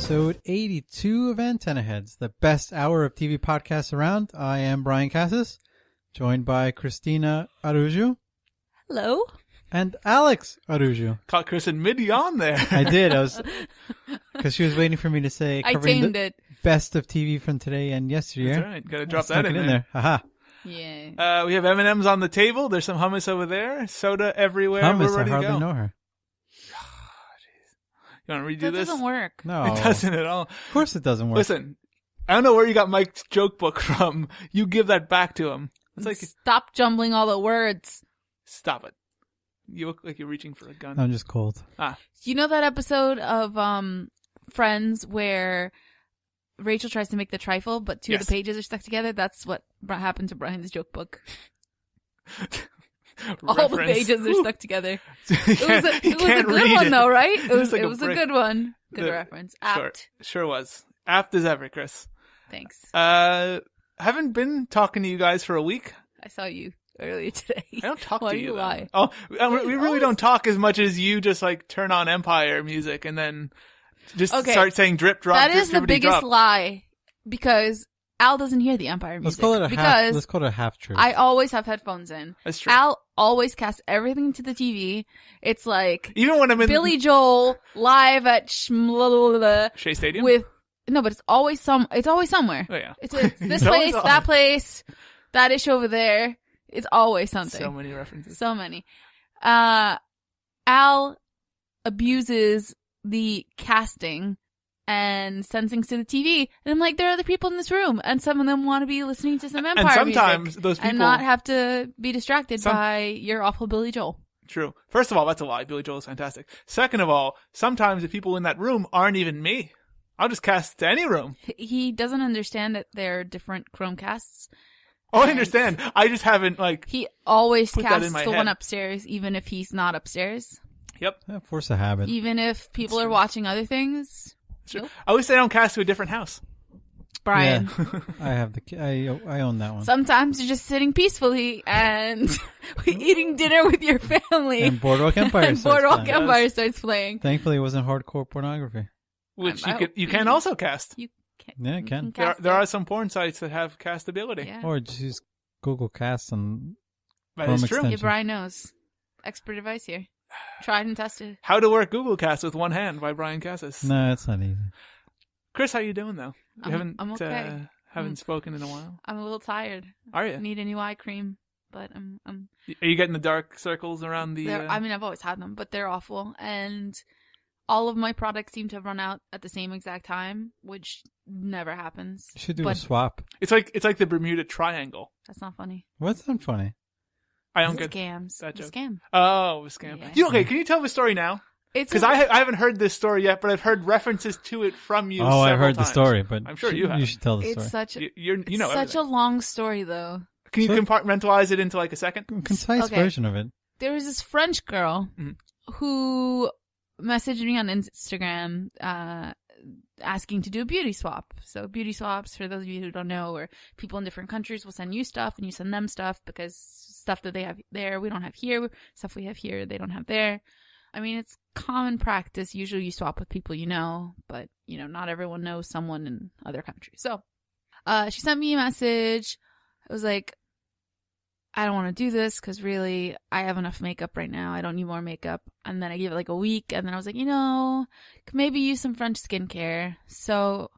episode 82 of Antenna Heads, the best hour of TV podcasts around. I am Brian Cassis, joined by Cristina Araujo. Hello. And Alex Araujo. Caught Chris in mid-yawn there. I did. Because she was waiting for me to say I covering tamed the it. Best of TV from today and yesteryear. That's right. Got to drop that in there. Haha. Yeah. We have M&Ms on the table. There's some hummus over there. Soda everywhere. Hummus, We're ready I hardly to go. know her. You want to redo That this? doesn't work. No. It doesn't at all. Of course it doesn't work. Listen, I don't know where you got Mike's joke book from. You give that back to him. It's like, Stop jumbling all the words. stop it. You look like you're reaching for a gun. I'm just cold. You know that episode of Friends where Rachel tries to make the trifle, but two of the pages are stuck together? That's what happened to Brian's joke book. All the pages are stuck together. It was a good one, though, right? It was a good one. Good reference. Apt. Sure was. Apt as ever, Chris. Thanks. Haven't been talking to you guys for a week. I saw you earlier today. I don't talk Why to do you. you lie? Oh, we really don't talk as much as you just like turn on Empire music and then just start saying drip drop. That drip, is the biggest drop. lie because Al doesn't hear the Empire music. Let's call it a half truth. I always have headphones in. That's true. Al always casts everything to the TV. It's like Even when I'm in Billy Joel live at Shea Stadium but it's always somewhere. Oh yeah, It's this It's place, always that on. place, that issue over there. It's always something. So many references. So many. Al abuses the casting and sends things to the TV. And I'm like, there are other people in this room. And some of them want to be listening to some Empire And sometimes music those people and not have to be distracted by your awful Billy Joel. True. First of all, that's a lie. Billy Joel is fantastic. Second of all, sometimes the people in that room aren't even me. I'll just cast to any room. He doesn't understand that there are different Chromecasts. Oh, I understand. I just haven't He always put that casts in my the head. one upstairs, even if he's not upstairs. Yep. Force of habit. Even if people That's are true. watching other things. True. Nope. I always say I don't cast to a different house. Brian. Yeah. I have I own that one. Sometimes you're just sitting peacefully and eating dinner with your family. And Boardwalk Empire and starts Boardwalk playing. Empire starts playing. Thankfully, it wasn't hardcore pornography. Which I'm you can also cast. You can, Yeah, it can. There are some porn sites that have castability. Yeah. Or just use Google Cast and That Chrome is true. extension. Yeah, Brian knows. Expert advice here. Tried and tested. How to work Google Cast with one hand by Brian Cassis. No, it's not easy. Chris, how you doing though? You I'm okay. haven't spoken in a while. I'm a little tired. Are you? Need a new eye cream, but I'm Are you getting the dark circles around the? I mean, I've always had them, but they're awful. And all of my products seem to have run out at the same exact time, which never happens. You should do a But swap. It's like the Bermuda Triangle. that's not funny. What's not funny? I don't get Scams. that The joke. scam. Oh, a scam. Yeah. Okay, can you tell the story now? It's Because I haven't heard this story yet, but I've heard references to it from you. Oh, I several heard the times. story, but I'm sure you have. You should tell the it's story. such You know such a everything. long story though. Can you So- compartmentalize it into like a second? Concise Okay. version of it. There was this French girl Mhm. who messaged me on Instagram asking to do a beauty swap. So beauty swaps, for those of you who don't know, are people in different countries will send you stuff and you send them stuff because stuff that they have there we don't have here, stuff we have here they don't have there. I mean, it's common practice. Usually you swap with people you know, but not everyone knows someone in other countries. So she sent me a message. I was like, I don't want to do this because really I have enough makeup right now. I don't need more makeup. And then I gave it like a week and then I was like, could maybe use some French skincare. So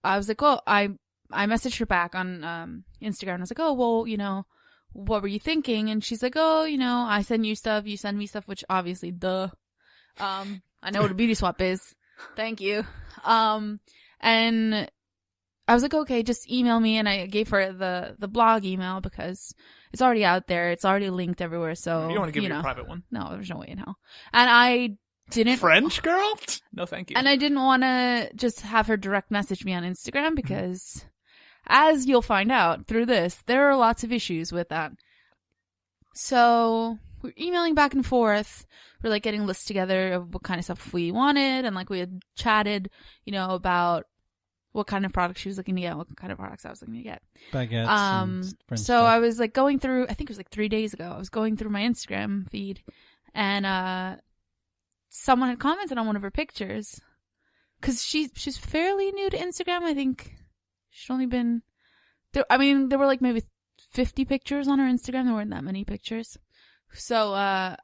I was like, I messaged her back on Instagram. I was like, oh, well, what were you thinking? And she's like, oh, I send you stuff. You send me stuff, which obviously, duh. I know what a beauty swap is. Thank you. And I was like, okay, just email me. And I gave her the blog email because it's already out there. It's already linked everywhere. So, You don't want to give me a private one. No, there's no way in hell. And I didn't. French girl? No, thank you. And I didn't want to just have her direct message me on Instagram because, as you'll find out through this, there are lots of issues with that. So we're emailing back and forth. We're like getting lists together of what kind of stuff we wanted. And like we had chatted, about what kind of products she was looking to get, what kind of products I was looking to get. Baguettes. And French So stuff. I was like going through, I think it was like 3 days ago, I was going through my Instagram feed and someone had commented on one of her pictures because she's fairly new to Instagram. I think she's only been there. I mean, there were like maybe 50 pictures on her Instagram. There weren't that many pictures. So,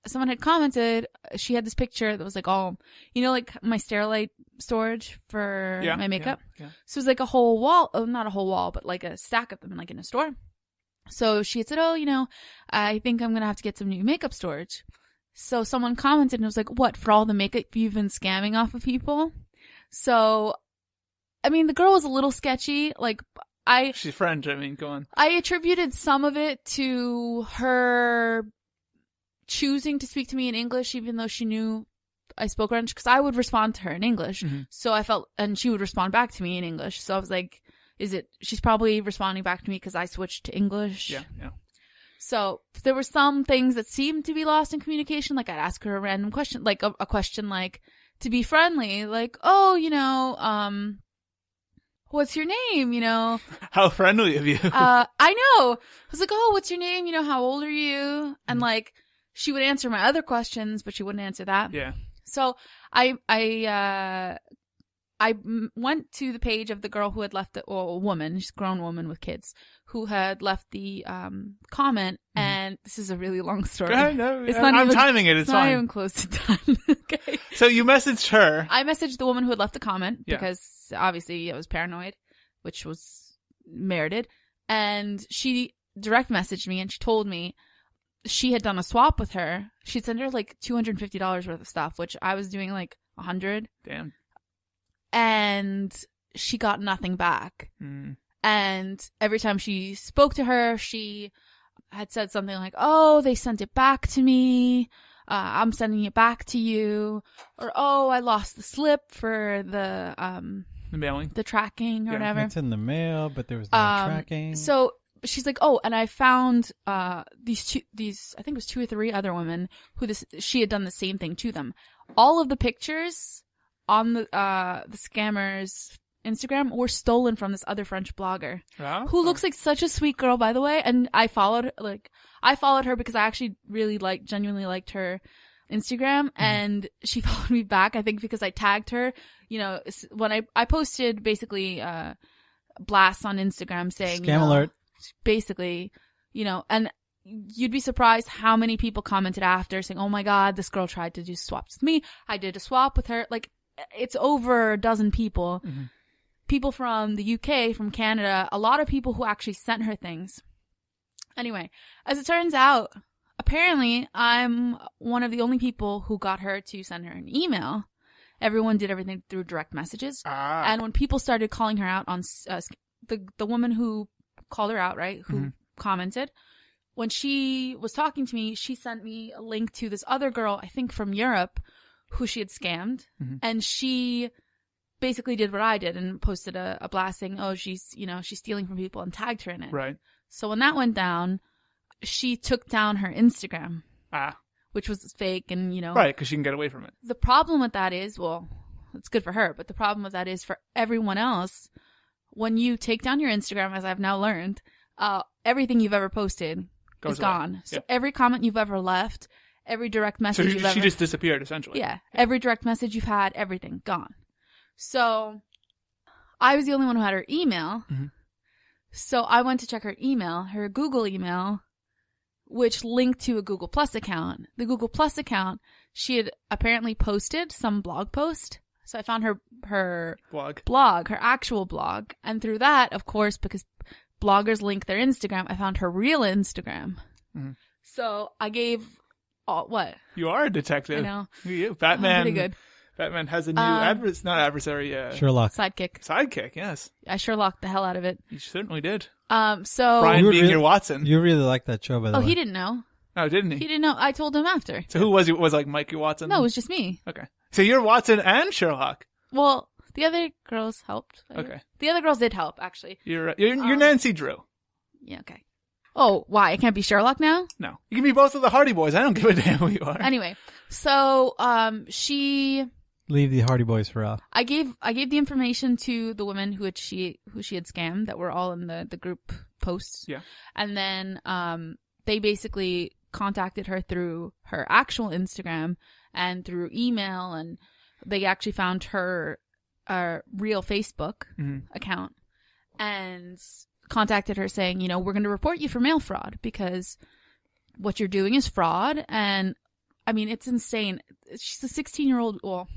someone had commented, she had this picture that was like all, like my Sterilite storage for my makeup. Yeah. So it was like a whole wall, not a whole wall, but like a stack of them like in a store. So she had said, I think I'm going to have to get some new makeup storage. So someone commented and was like, what, for all the makeup you've been scamming off of people? So, I mean, the girl was a little sketchy. Like, she's French. I mean, go on. I attributed some of it to her choosing to speak to me in English, even though she knew I spoke French, because I would respond to her in English. Mm-hmm. So I felt, and she would respond back to me in English. So I was like, she's probably responding back to me because I switched to English. Yeah. So there were some things that seemed to be lost in communication. Like I'd ask her a random question, like a question like, to be friendly, like, what's your name? How friendly of you. I know. I was like, what's your name? How old are you? And like, she would answer my other questions, but she wouldn't answer that. Yeah. So I went to the page of the girl who had left a woman, she's a grown woman with kids, who had left the comment, and this is a really long story. No, it's I'm timing it. It's not fine. even close to done. Okay. So you messaged her. I messaged the woman who had left the comment Yeah. because obviously I was paranoid, which was merited, and she direct messaged me and she told me she had done a swap with her. She'd sent her like $250 worth of stuff, which I was doing like $100. Damn. And she got nothing back. Mm. And every time she spoke to her, she had said something like, "Oh, they sent it back to me. I'm sending it back to you." Or, "Oh, I lost the slip for the mailing, the tracking or whatever. It's in the mail, but there was no tracking." So she's like, "Oh, and I found these I think it was 2 or 3 other women who she had done the same thing to them. All of the pictures on the scammer's Instagram were stolen from this other French blogger who looks like such a sweet girl, by the way. And I followed her because I actually really genuinely liked her Instagram, and she followed me back. I think because I tagged her. When I posted basically blasts on Instagram saying scam alert, basically, and you'd be surprised how many people commented after saying, "Oh my God, this girl tried to do swaps with me. I did a swap with her." Like, it's over a dozen people. Mm-hmm. People from the UK, from Canada, a lot of people who actually sent her things. Anyway, as it turns out, apparently I'm one of the only people who got her to send her an email. Everyone did everything through direct messages. And when people started calling her out on the woman who called her out, right, who commented, when she was talking to me, she sent me a link to this other girl, I think from Europe, who she had scammed. Mm-hmm. And she basically did what I did and posted a blast saying, "Oh, she's stealing from people," and tagged her in it. Right. So when that went down, she took down her Instagram. Which was fake and, Right, because she can get away from it. The problem with that is, well, it's good for her, but the problem with that is for everyone else, when you take down your Instagram, as I've now learned, everything you've ever posted is gone. Yep. So every comment you've ever left, every direct message she just disappeared, essentially. Yeah. Every direct message you've had, everything gone. So I was the only one who had her email. Mm-hmm. So I went to check her email, her Google email, which linked to a Google Plus account. The Google Plus account, she had apparently posted some blog post. So I found her blog, her actual blog. And through that, of course, because bloggers link their Instagram, I found her real Instagram. Mm-hmm. So I gave what? You are a detective. I know. You, Batman. Pretty good. Batman has a new adversary. Sherlock. Sidekick, yes. I Sherlocked the hell out of it. You certainly did. So Brian being your Watson. You really liked that show, by the way. Oh, he didn't know. Oh, didn't he? He didn't know. I told him after. So who was he? Was like Mike your Watson? No, it was just me. Okay. So you're Watson and Sherlock. Well, the other girls helped. Okay. The other girls did help, actually. You're Nancy Drew. Yeah, okay. Oh, why? I can't be Sherlock now? No. You can be both of the Hardy Boys. I don't give a damn who you are. Anyway, so she... Leave the Hardy Boys for us. I gave the information to the women who she had scammed that were all in the group posts. Yeah. And then they basically contacted her through her actual Instagram and through email, and they actually found her real Facebook Mm-hmm. account and contacted her saying, you know, we're going to report you for mail fraud because what you're doing is fraud. And I mean, it's insane. She's a 16-year-old. Well,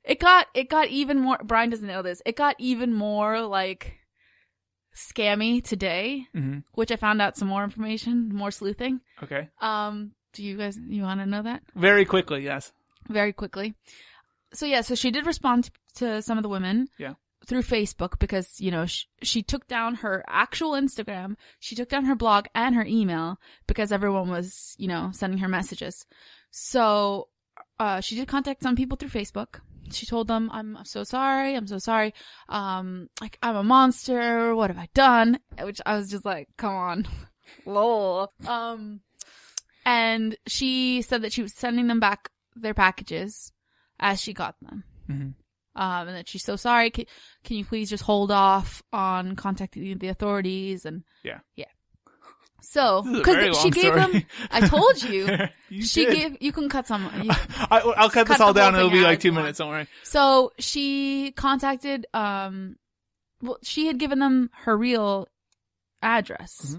it got even more. Brian doesn't know this. It got even more like scammy today, which I found out some more information, more sleuthing. Okay. Do you want to know that? Very quickly, yes. Very quickly. So yeah, so she did respond to some of the women. Yeah. Through Facebook because, you know, she took down her actual Instagram, she took down her blog and her email because everyone was, you know, sending her messages. So, she did contact some people through Facebook. She told them, I'm so sorry. Like, I'm a monster. What have I done? Which I was just like, come on. Lol. And she said that she was sending them back their packages as she got them. Mm-hmm. And that she's so sorry. Can you please just hold off on contacting the authorities? And yeah. So, because she gave them, I told you, you can cut some. I'll cut this all down. It'll be like 2 minutes. Don't worry. So she contacted, she had given them her real address,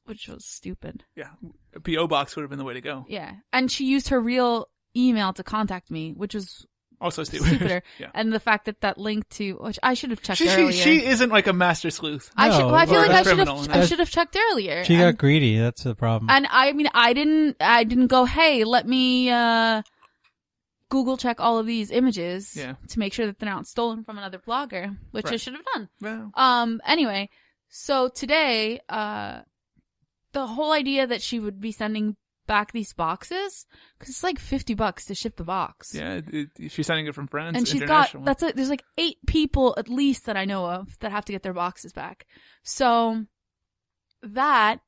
which was stupid. Yeah. A P.O. box would have been the way to go. Yeah. And she used her real email to contact me, which was also stupid. Stupider. Yeah. And the fact that link to, which I should have checked earlier. She isn't like a master sleuth. I feel like I should have checked earlier. She got greedy. That's the problem. And I mean, I didn't go, hey, let me Google check all of these images to make sure that they're not stolen from another blogger, which I should have done. Well. Anyway, so today, the whole idea that she would be sending back these boxes, because it's like $50 to ship the box. Yeah, she's sending it from France. And she's got, there's like 8 people at least that I know of that have to get their boxes back. So that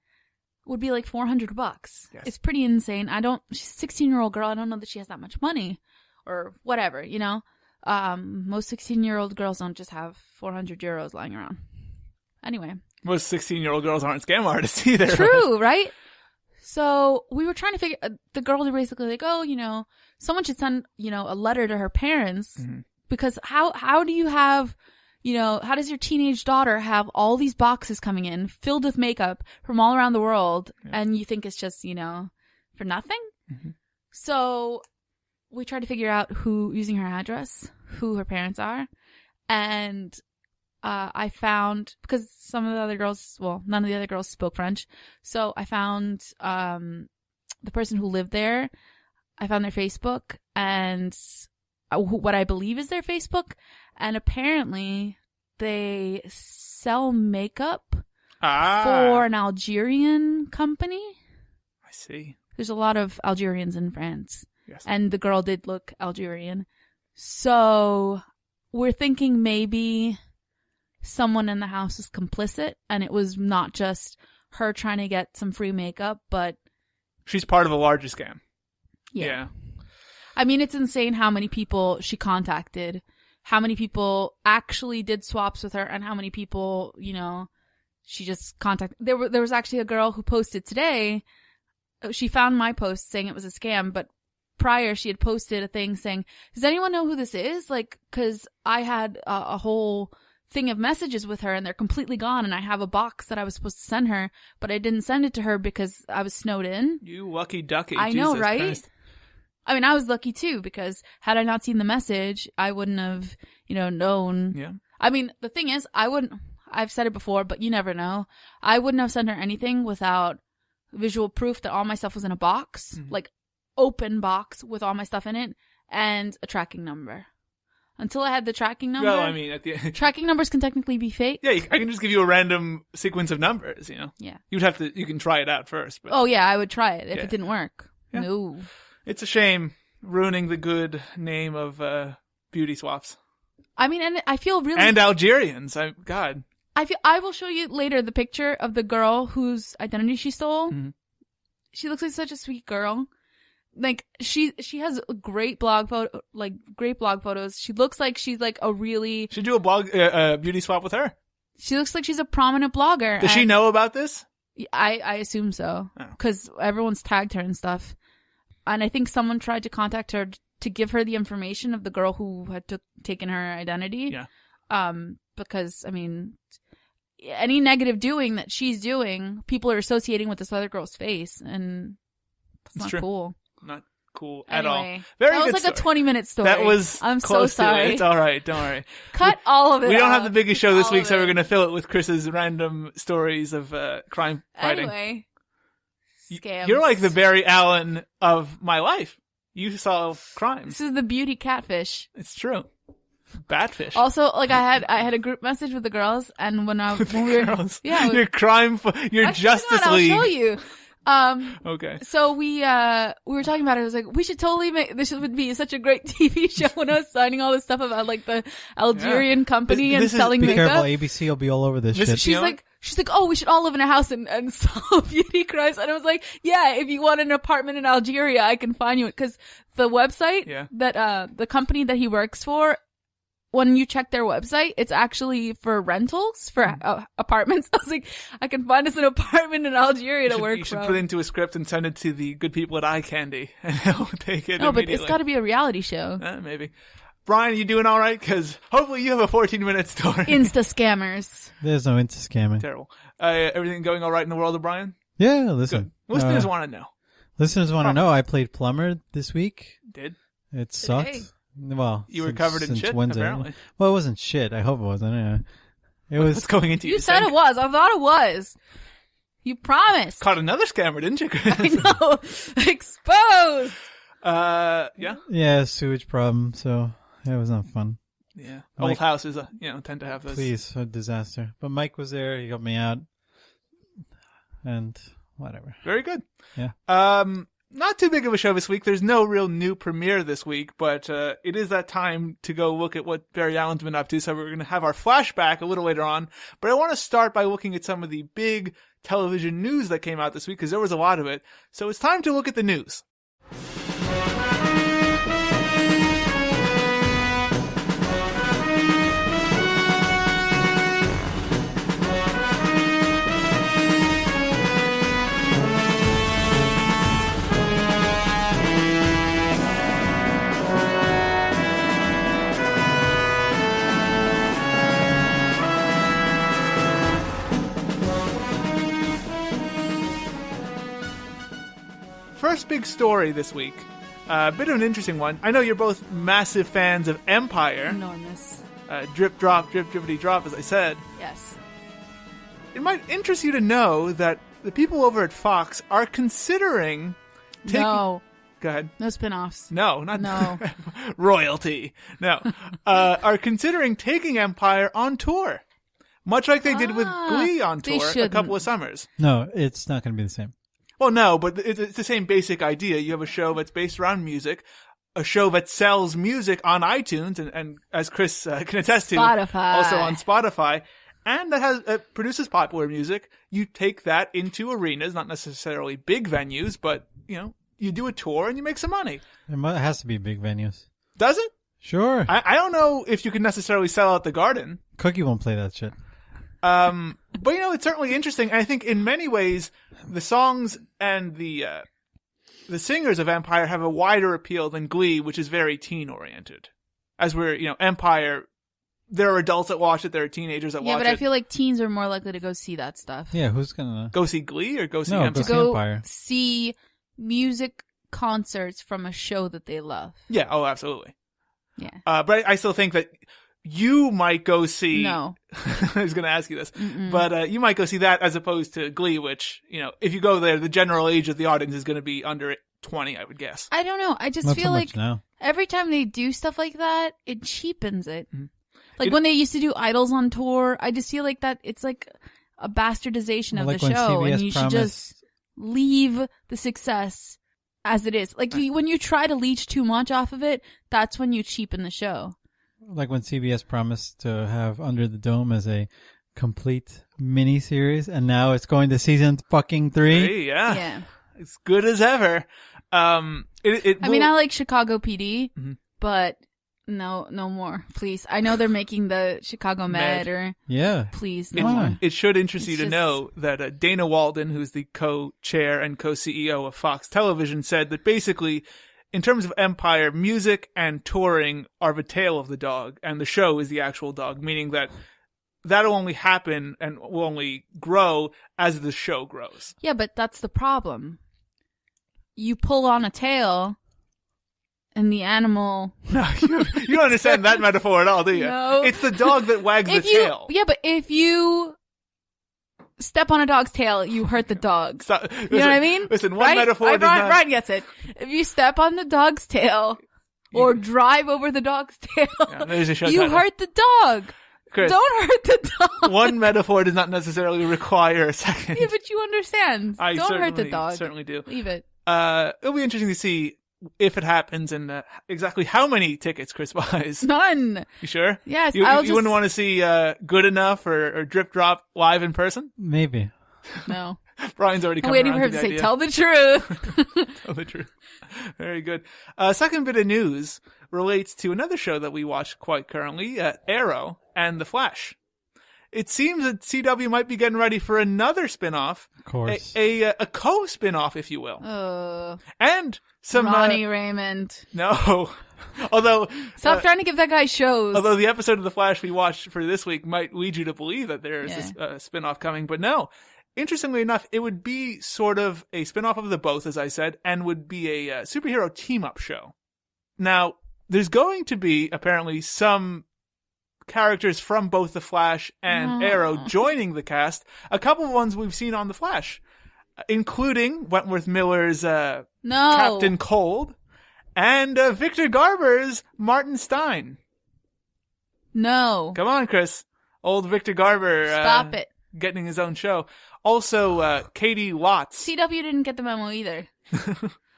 would be like $400. Yes. It's pretty insane. She's a 16-year-old girl. I don't know that she has that much money or whatever, you know? Most 16-year-old girls don't just have 400 euros lying around. Anyway. Most 16-year-old girls aren't scam artists either. True, right? So we were trying to figure, the girl was basically like, oh, you know, someone should send, you know, a letter to her parents because how do you have, you know, how does your teenage daughter have all these boxes coming in filled with makeup from all around the world and you think it's just, you know, for nothing? So we tried to figure out using her address, who her parents are. And I found, because some of the other girls, well, none of the other girls spoke French. So I found the person who lived there. I found their Facebook and what I believe is their Facebook. And apparently they sell makeup for an Algerian company. I see. There's a lot of Algerians in France. Yes. And the girl did look Algerian. So we're thinking maybe someone in the house is complicit and it was not just her trying to get some free makeup, but she's part of a larger scam. Yeah. I mean, it's insane how many people she contacted, how many people actually did swaps with her, and how many people, you know, she just contacted. There was actually a girl who posted today. She found my post saying it was a scam, but prior she had posted a thing saying, does anyone know who this is? Like, cause I had a whole thing of messages with her and they're completely gone, and I have a box that I was supposed to send her, but I didn't send it to her because I was snowed in. You lucky ducky. I Jesus know, right? Christ. I mean, I was lucky too, because had I not seen the message, I wouldn't have, you know, known. Yeah. I mean, the thing is, I've said it before, but you never know. I wouldn't have sent her anything without visual proof that all my stuff was in a box, like open box with all my stuff in it, and a tracking number. Until I had the tracking number. Well, I mean, at the end, tracking numbers can technically be fake. Yeah, I can just give you a random sequence of numbers, you know? Yeah. You can try it out first. But oh, yeah, I would try it if it didn't work. Yeah. No. It's a shame ruining the good name of beauty swaps. I mean, and I feel really... And Algerians. God. I will show you later the picture of the girl whose identity she stole. Mm-hmm. She looks like such a sweet girl. Like, she has great blog photos. She looks like she's like a really... Should do a beauty swap with her? She looks like she's a prominent blogger. Does she know about this? I assume so. Because everyone's tagged her and stuff. And I think someone tried to contact her to give her the information of the girl who had taken her identity. Yeah. Because, I mean, any negative doing that she's doing, people are associating with this other girl's face, and that's not true. cool. Not cool at all. Anyway, Very that good was like story. a 20-minute story. That was I'm so close to it. sorry. It's all right. Don't worry. Cut all of it We don't have out. the biggest show this All week, of so we're it. going to fill it with Chris's random stories of crime fighting. Anyway. Scams. You're like the Barry Allen of my life. You solve crimes. This is the beauty catfish. It's true. Batfish. Also, like I had a group message with the girls, and when we were Girls. yeah, Your your actually, Justice hang on, League. I'll show you. Okay. So we were talking about it. I was like, we should totally make this would be such a great TV show when I was signing all this stuff about like the Algerian company This and is- selling Be makeup. careful, ABC will be all over this This shit. is- You know She's like, oh, we should all live in a house and solve beauty crimes. And I was like, yeah, if you want an apartment in Algeria, I can find you it. Cause the website that, the company that he works for, when you check their website, it's actually for rentals, for apartments. I was like, I can find us an apartment in Algeria to work You should from. put it into a script and send it to the good people at Eye Candy, and they'll take it No, but immediately. it's gotta be a reality show. Maybe. Brian, you doing all right? Because hopefully you have a 14-minute story. Insta scammers. There's no into scamming. Terrible. Everything going all right in the world of Brian? Yeah, listen. Good. Listeners want to know. Listeners want to know. I played plumber this week. Did? It sucked. Today. Well, You were covered in since shit, Wednesday. apparently. Well, it wasn't shit. I hope it wasn't. Yeah. It What's was. going into You your said sink? it was. I thought it was. You promised. Caught another scammer, didn't you, Chris? I know. Exposed. Yeah. Yeah, sewage problem. So it was not fun. Yeah. Mike- Old houses, tend to have those. Please, a disaster. But Mike was there. He got me out. And whatever. Very good. Yeah. Not too big of a show this week. There's no real new premiere this week, but it is that time to go look at what Barry Allen's been up to. So we're going to have our flashback a little later on. But I want to start by looking at some of the big television news that came out this week, because there was a lot of it. So it's time to look at the news. First big story this week. A bit of an interesting one. I know you're both massive fans of Empire. Enormous. Drip, drop, drip, drippity, drop, as I said. Yes. It might interest you to know that the people over at Fox are considering taking... No. Go ahead. No spin-offs. No, not No. royalty. No. Are considering taking Empire on tour. Much like they did with Glee on they tour a shouldn't. couple of summers. No, it's not going to be the same. Well, no, but it's the same basic idea. You have a show that's based around music, a show that sells music on iTunes, and as Chris can attest to, Spotify. also on Spotify, and that has produces popular music. You take that into arenas, not necessarily big venues, but you do a tour and you make some money. It has to be big venues. Does it? Sure. I don't know if you can necessarily sell out the Garden. Cookie won't play that shit. But it's certainly interesting. And I think in many ways, the songs and the singers of Empire have a wider appeal than Glee, which is very teen oriented. As we're, Empire, there are adults that watch it, there are teenagers that Yeah, watch but it. I feel like teens are more likely to go see that stuff. Yeah, who's going to... Go see Glee or go see No, Empire? go see Go Empire. see music concerts from a show that they love. Yeah, oh, absolutely. Yeah. But I still think that you might go see... No. I was going to ask you this. But you might go see that as opposed to Glee, which, if you go there, the general age of the audience is going to be under 20, I would guess. I don't know. I just Not feel so like much now. every time they do stuff like that, it cheapens it. Mm-hmm. Like when they used to do Idols on tour, I just feel like that it's like a bastardization of Like the when show, CBS and you should just leave the success as it is. Like when you try to leech too much off of it, that's when you cheapen the show. Like when CBS promised to have Under the Dome as a complete mini-series, and now it's going to season fucking 3. Yeah. Yeah. It's good as ever. I mean, I like Chicago PD, but no more, please. I know they're making the Chicago Med, or Yeah. please, It, no more. it should interest you It's to just- know that Dana Walden, who's the co-chair and co-CEO of Fox Television, said that basically in terms of Empire, music and touring are the tail of the dog, and the show is the actual dog, meaning that that'll only happen and will only grow as the show grows. Yeah, but that's the problem. You pull on a tail, and the animal... No, you don't understand that metaphor at all, do you? No. It's the dog that wags the tail. Yeah, but if you step on a dog's tail, you hurt the dog. So, listen, you know what I mean? Listen, one metaphor does not... Ryan gets it. If you step on the dog's tail or drive over the dog's tail, there's a show you title. hurt the dog. Chris, don't hurt the dog. One metaphor does not necessarily require a second. Yeah, but you understand. Don't hurt the dog. I certainly do. Leave it. It'll be interesting to see if it happens and exactly how many tickets Chris buys. None. You sure? Yes. You wouldn't want to see Good Enough or Drip Drop live in person? Maybe. No. Brian's already I'm come waiting around for him to to the say, idea. tell the truth. Tell the truth. Very good. Second bit of news relates to another show that we watch quite currently, Arrow and The Flash. It seems that CW might be getting ready for another spin-off. Of course. A co-spin-off, if you will. And some... Ronnie Raymond. No. Although... Stop trying to give that guy shows. Although the episode of The Flash we watched for this week might lead you to believe that there's a spin-off coming, but no. Interestingly enough, it would be sort of a spin-off of the both, as I said, and would be a superhero team-up show. Now, there's going to be, apparently, some characters from both The Flash and Arrow joining the cast. A couple of ones we've seen on The Flash, including Wentworth Miller's Captain Cold and Victor Garber's Martin Stein. No. Come on, Chris. Old Victor Garber. Stop it. Getting his own show. Also, Katie Watts. CW didn't get the memo either.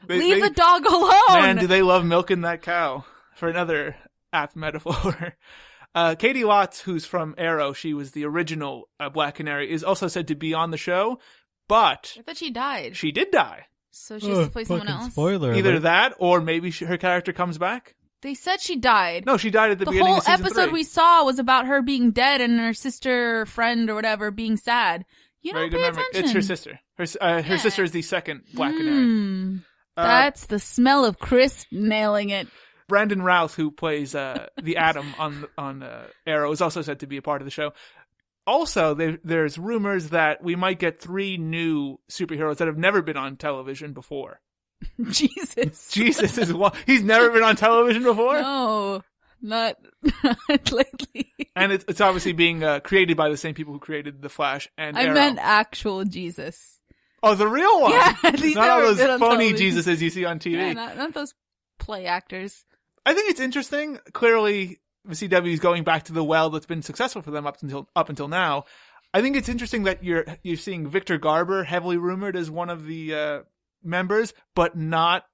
Leave the dog alone! Man, do they love milking that cow. For another apt metaphor. Katie Watts, who's from Arrow, she was the original Black Canary, is also said to be on the show, but... I thought she died. She did die. So she has to play someone else? Spoiler Either alert. that, or maybe her character comes back. They said she died. No, she died at the beginning of season 3. The whole episode we saw was about her being dead and her sister or friend or whatever being sad. You don't pay attention. It's her sister. Her sister is the second Black Canary. That's the smell of Chris nailing it. Brandon Routh, who plays the Atom on Arrow, is also said to be a part of the show. Also, there's rumors that we might get 3 new superheroes that have never been on television before. Jesus is one. He's never been on television before? No, not lately. And it's obviously being created by the same people who created The Flash and Arrow. I meant actual Jesus. Oh, the real one? Yeah, not all those phony Jesuses you see on TV. Yeah, not those play actors. I think it's interesting. Clearly, the CW is going back to the well that's been successful for them up until now. I think it's interesting that you're seeing Victor Garber heavily rumored as one of the members, but not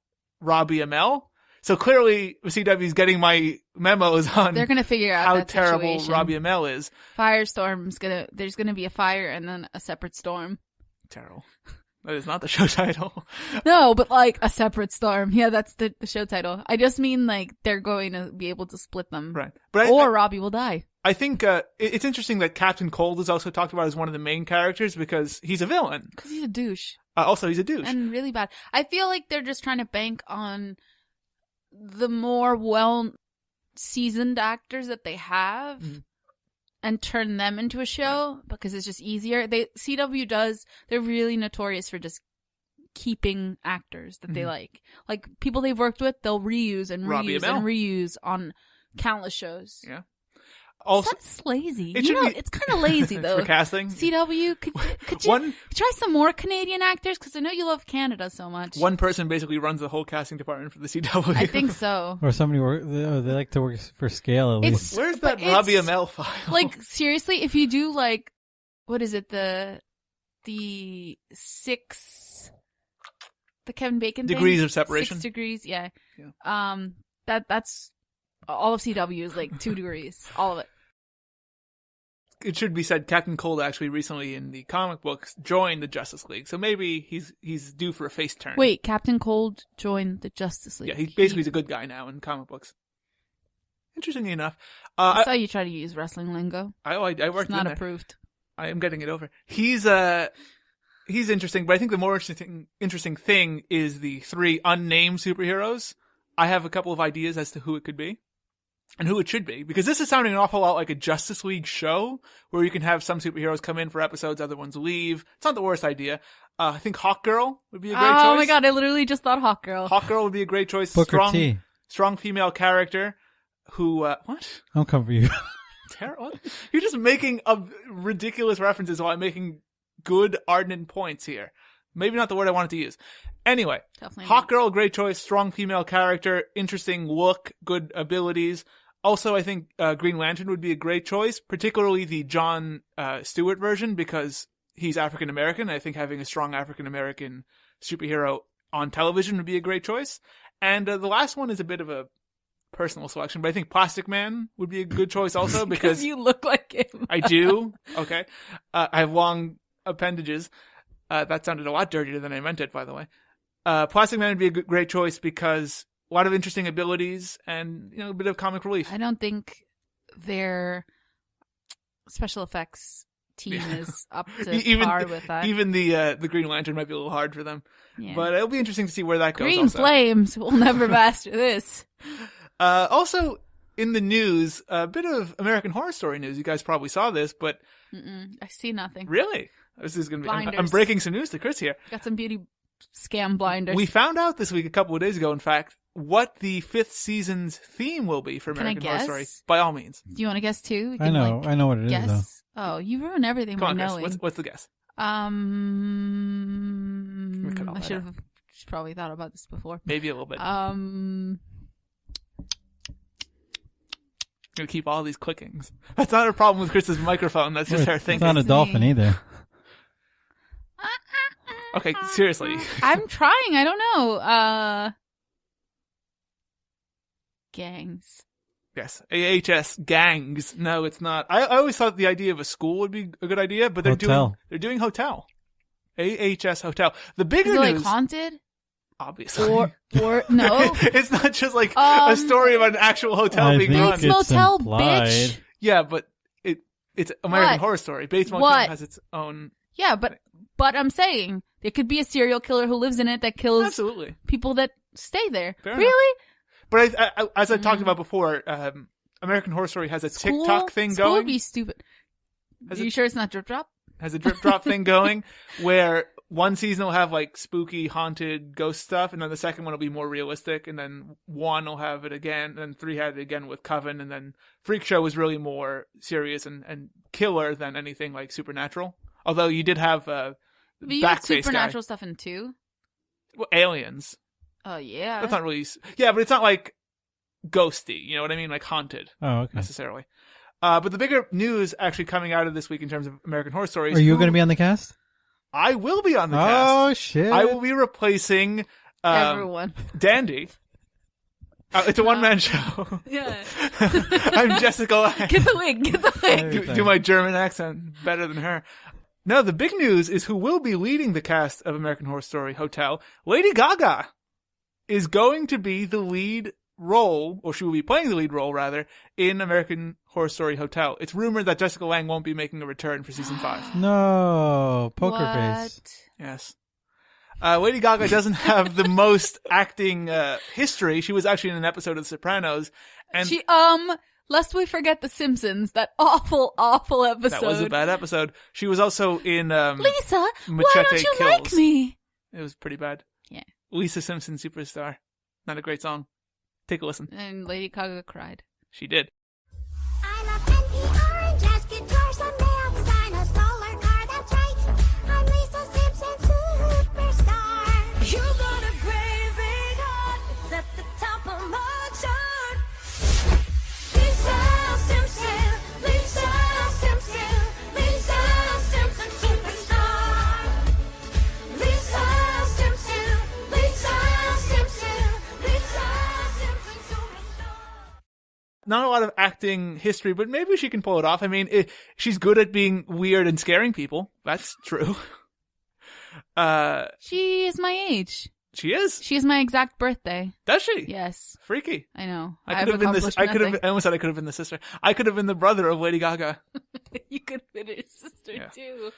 Robbie Amell. So clearly, the CW is getting my memos on. They're gonna figure out how that terrible situation. Robbie Amell is. There's gonna be a fire and then a separate storm. Terrible. That is not the show title. No, but like a separate storm. Yeah, that's the show title. I just mean like they're going to be able to split them. Right. But Robbie will die. I think it's interesting that Captain Cold is also talked about as one of the main characters because he's a villain. Because he's a douche. Also, he's a douche. And really bad. I feel like they're just trying to bank on the more well-seasoned actors that they have. And turn them into a show because it's just easier. CW they're really notorious for just keeping actors that they like. Like people they've worked with, they'll reuse and reuse on countless shows. Yeah. Also, that's lazy. It's kind of lazy though. For casting? CW, could you try some more Canadian actors? Because I know you love Canada so much. One person basically runs the whole casting department for the CW. I think so. Or somebody they like to work for scale at least. Where's that Robbie Amell file? Like seriously, if you do like, what is it, the Kevin Bacon degrees thing? Of separation. 6 degrees, yeah. That's all of CW is like 2 degrees, all of it. It should be said, Captain Cold actually recently in the comic books joined the Justice League, so maybe he's due for a face turn. Wait, Captain Cold joined the Justice League? Yeah, he's a good guy now in comic books. Interestingly enough, I saw you try to use wrestling lingo. I worked it's not in there. approved. I am getting it over. He's interesting, but I think the more interesting thing is the 3 unnamed superheroes I have a couple of ideas as to who it could be. And who it should be, because this is sounding an awful lot like a Justice League show where you can have some superheroes come in for episodes, other ones leave. It's not the worst idea. I think Hawkgirl would be a great choice. Oh my god, I literally just thought Hawkgirl. Hawkgirl would be a great choice. Booker T. Strong female character who, what? I'll come for you. Terrible. You're just making ridiculous references while I'm making good, ardent points here. Maybe not the word I wanted to use. Anyway, Hawkgirl, great choice. Strong female character, interesting look, good abilities. Also, I think Green Lantern would be a great choice, particularly the Jon Stewart version, because he's African American. I think having a strong African American superhero on television would be a great choice. And the last one is a bit of a personal selection, but I think Plastic Man would be a good choice also because you look like him. I do. Okay. I have long appendages. That sounded a lot dirtier than I meant it, by the way. Plastic Man would be a great choice because a lot of interesting abilities and, a bit of comic relief. I don't think their special effects team is up to par with that. Even the Green Lantern might be a little hard for them. Yeah. But it'll be interesting to see where that goes. Green Flames will never master this. Also, in the news, a bit of American Horror Story news. You guys probably saw this, but... I see nothing. Really? This is going to be... Blinders. I'm breaking some news to Chris here. Got some beauty scam blinders. We found out this week, a couple of days ago, in fact, what the 5th season's theme will be for American Horror Story. By all means. Do you want to guess too? I know what it is though. Oh, you ruin everything by knowing. Chris, what's the guess? I should have probably thought about this before. Maybe a little bit. I'm gonna keep all these clickings. That's not a problem with Chris's microphone. That's just her thinking. It's not a dolphin either. Okay, seriously. I'm trying. I don't know. Gangs. Yes, AHS gangs. No, it's not. I always thought the idea of a school would be a good idea, but they're doing hotel. AHS hotel. The bigger news. Is it news, like haunted? Obviously. Or no. It's not just like a story about an actual hotel being run. Bates Motel, bitch. Yeah, but it's American Horror Story. Bates Motel has its own. Yeah, but I'm saying there could be a serial killer who lives in it that kills people that stay there. Fair really? Enough. But as I talked about before, American Horror Story has a TikTok thing going. School would be stupid. Are you sure it's not Drip Drop? Has a Drip Drop thing going where one season will have like spooky, haunted ghost stuff, and then the second one will be more realistic, and then one will have it again, and then 3 had it again with Coven, and then Freak Show was really more serious and killer than anything like supernatural. Although you did have but you had supernatural stuff in 2. Well, aliens. Oh, yeah. That's not really... Yeah, but it's not like ghosty, you know what I mean? Like haunted. Oh, okay. Necessarily. But the bigger news actually coming out of this week in terms of American Horror Stories... Are you going to be on the cast? I will be on the cast. Oh, shit. I will be replacing... everyone. Dandy. It's a one-man show. Yeah. I'm Jessica Lange. Get the wig. Do my German accent better than her. No, the big news is who will be leading the cast of American Horror Story Hotel. Lady Gaga is going to be the lead role, or she will be playing the lead role, rather, in American Horror Story Hotel. It's rumored that Jessica Lange won't be making a return for season 5. No, poker face. Yes. Lady Gaga doesn't have the most acting history. She was actually in an episode of The Sopranos. And she, lest we forget The Simpsons, that awful, awful episode. That was a bad episode. She was also in Lisa, Machete why don't you Kills. like me? It was pretty bad. Yeah. Lisa Simpson, Superstar. Not a great song. Take a listen. And Lady Gaga cried. She did. I'm a Bentley orange jazz guitar, someday I'll design a solar car, that's right. I'm Lisa Simpson, superstar. You got a great big heart, it's at the top of my chart. Lisa Simpson, Lisa Simpson, Lisa Simpson, superstar. Lisa Simpson, Lisa Simpson, Lisa Simpson, superstar. Not a lot of acting history, but maybe she can pull it off. I mean, she's good at being weird and scaring people. That's true. She is my age. She is. She is my exact birthday. Does she? Yes. Freaky. I know. I could have been this. I almost said I could have been the sister. I could have been the brother of Lady Gaga. You could have been her sister too.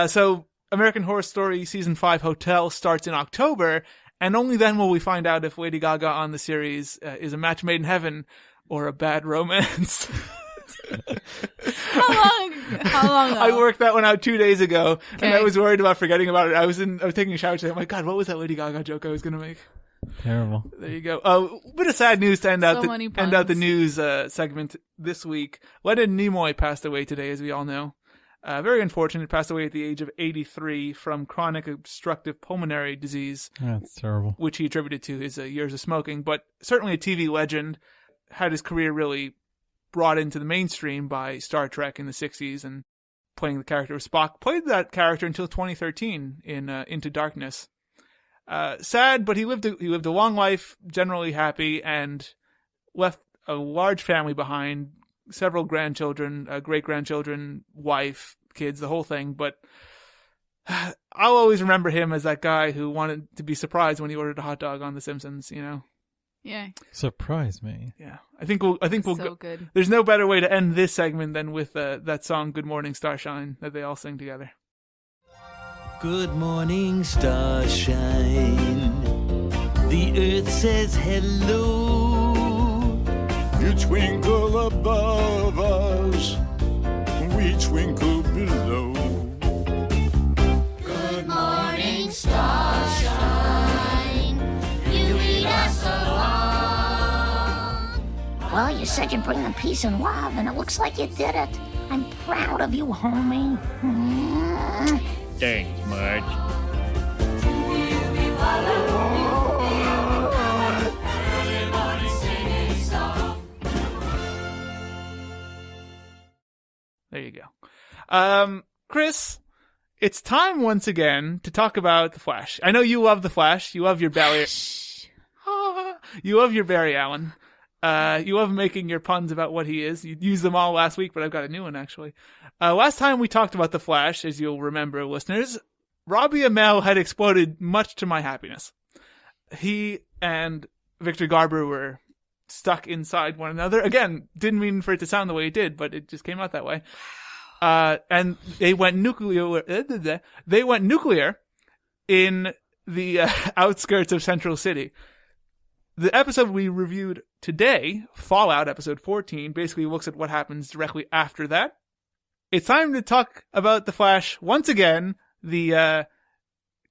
So American Horror Story season 5 Hotel starts in October, And only then will we find out if Lady Gaga on the series is a match made in heaven or a bad romance. How long ago? I worked that one out 2 days ago, and Okay. I was worried about forgetting about it. I was taking a shower today. I'm like, God, what was that Lady Gaga joke I was going to make? Terrible. There you go. Bit of sad news to end out So many the puns. news segment this week. Leonard Nimoy passed away today, as we all know. Very unfortunate. Passed away at the age of 83 from chronic obstructive pulmonary disease, That's terrible. which he attributed to his years of smoking. But certainly a TV legend. Had his career really brought into the mainstream by Star Trek in the 60s and playing the character of Spock. Played that character until 2013 in Into Darkness. Sad, but he lived a long life, generally happy, and left a large family behind, several grandchildren, great-grandchildren, wife, kids, the whole thing. But I'll always remember him as that guy who wanted to be surprised when he ordered a hot dog on The Simpsons, you know? Yeah. Surprise me. Yeah. I think we'll So go. good. There's no better way to end this segment than with that song "Good Morning Starshine" that they all sing together. Good morning, starshine. The earth says hello. You twinkle above us, we twinkle below. Good morning, starshine. You lead us along. Well, you said you'd bring them peace and love, and it looks like you did it. I'm proud of you, homie. Thanks, Marge. There you go. Chris, it's time once again to talk about the Flash. I know you love the Flash. You love your Barry. You love your Barry Allen. You love making your puns about what he is. You used them all last week, but I've got a new one actually. Last time we talked about the Flash, as you'll remember, listeners, Robbie Amell had exploded, much to my happiness. He and Victor Garber were stuck inside one another. Again, didn't mean for it to sound the way it did, but it just came out that way. And they went nuclear. They went nuclear in the outskirts of Central City. The episode we reviewed today, Fallout episode 14, basically looks at what happens directly after that. It's time to talk about the Flash once again, the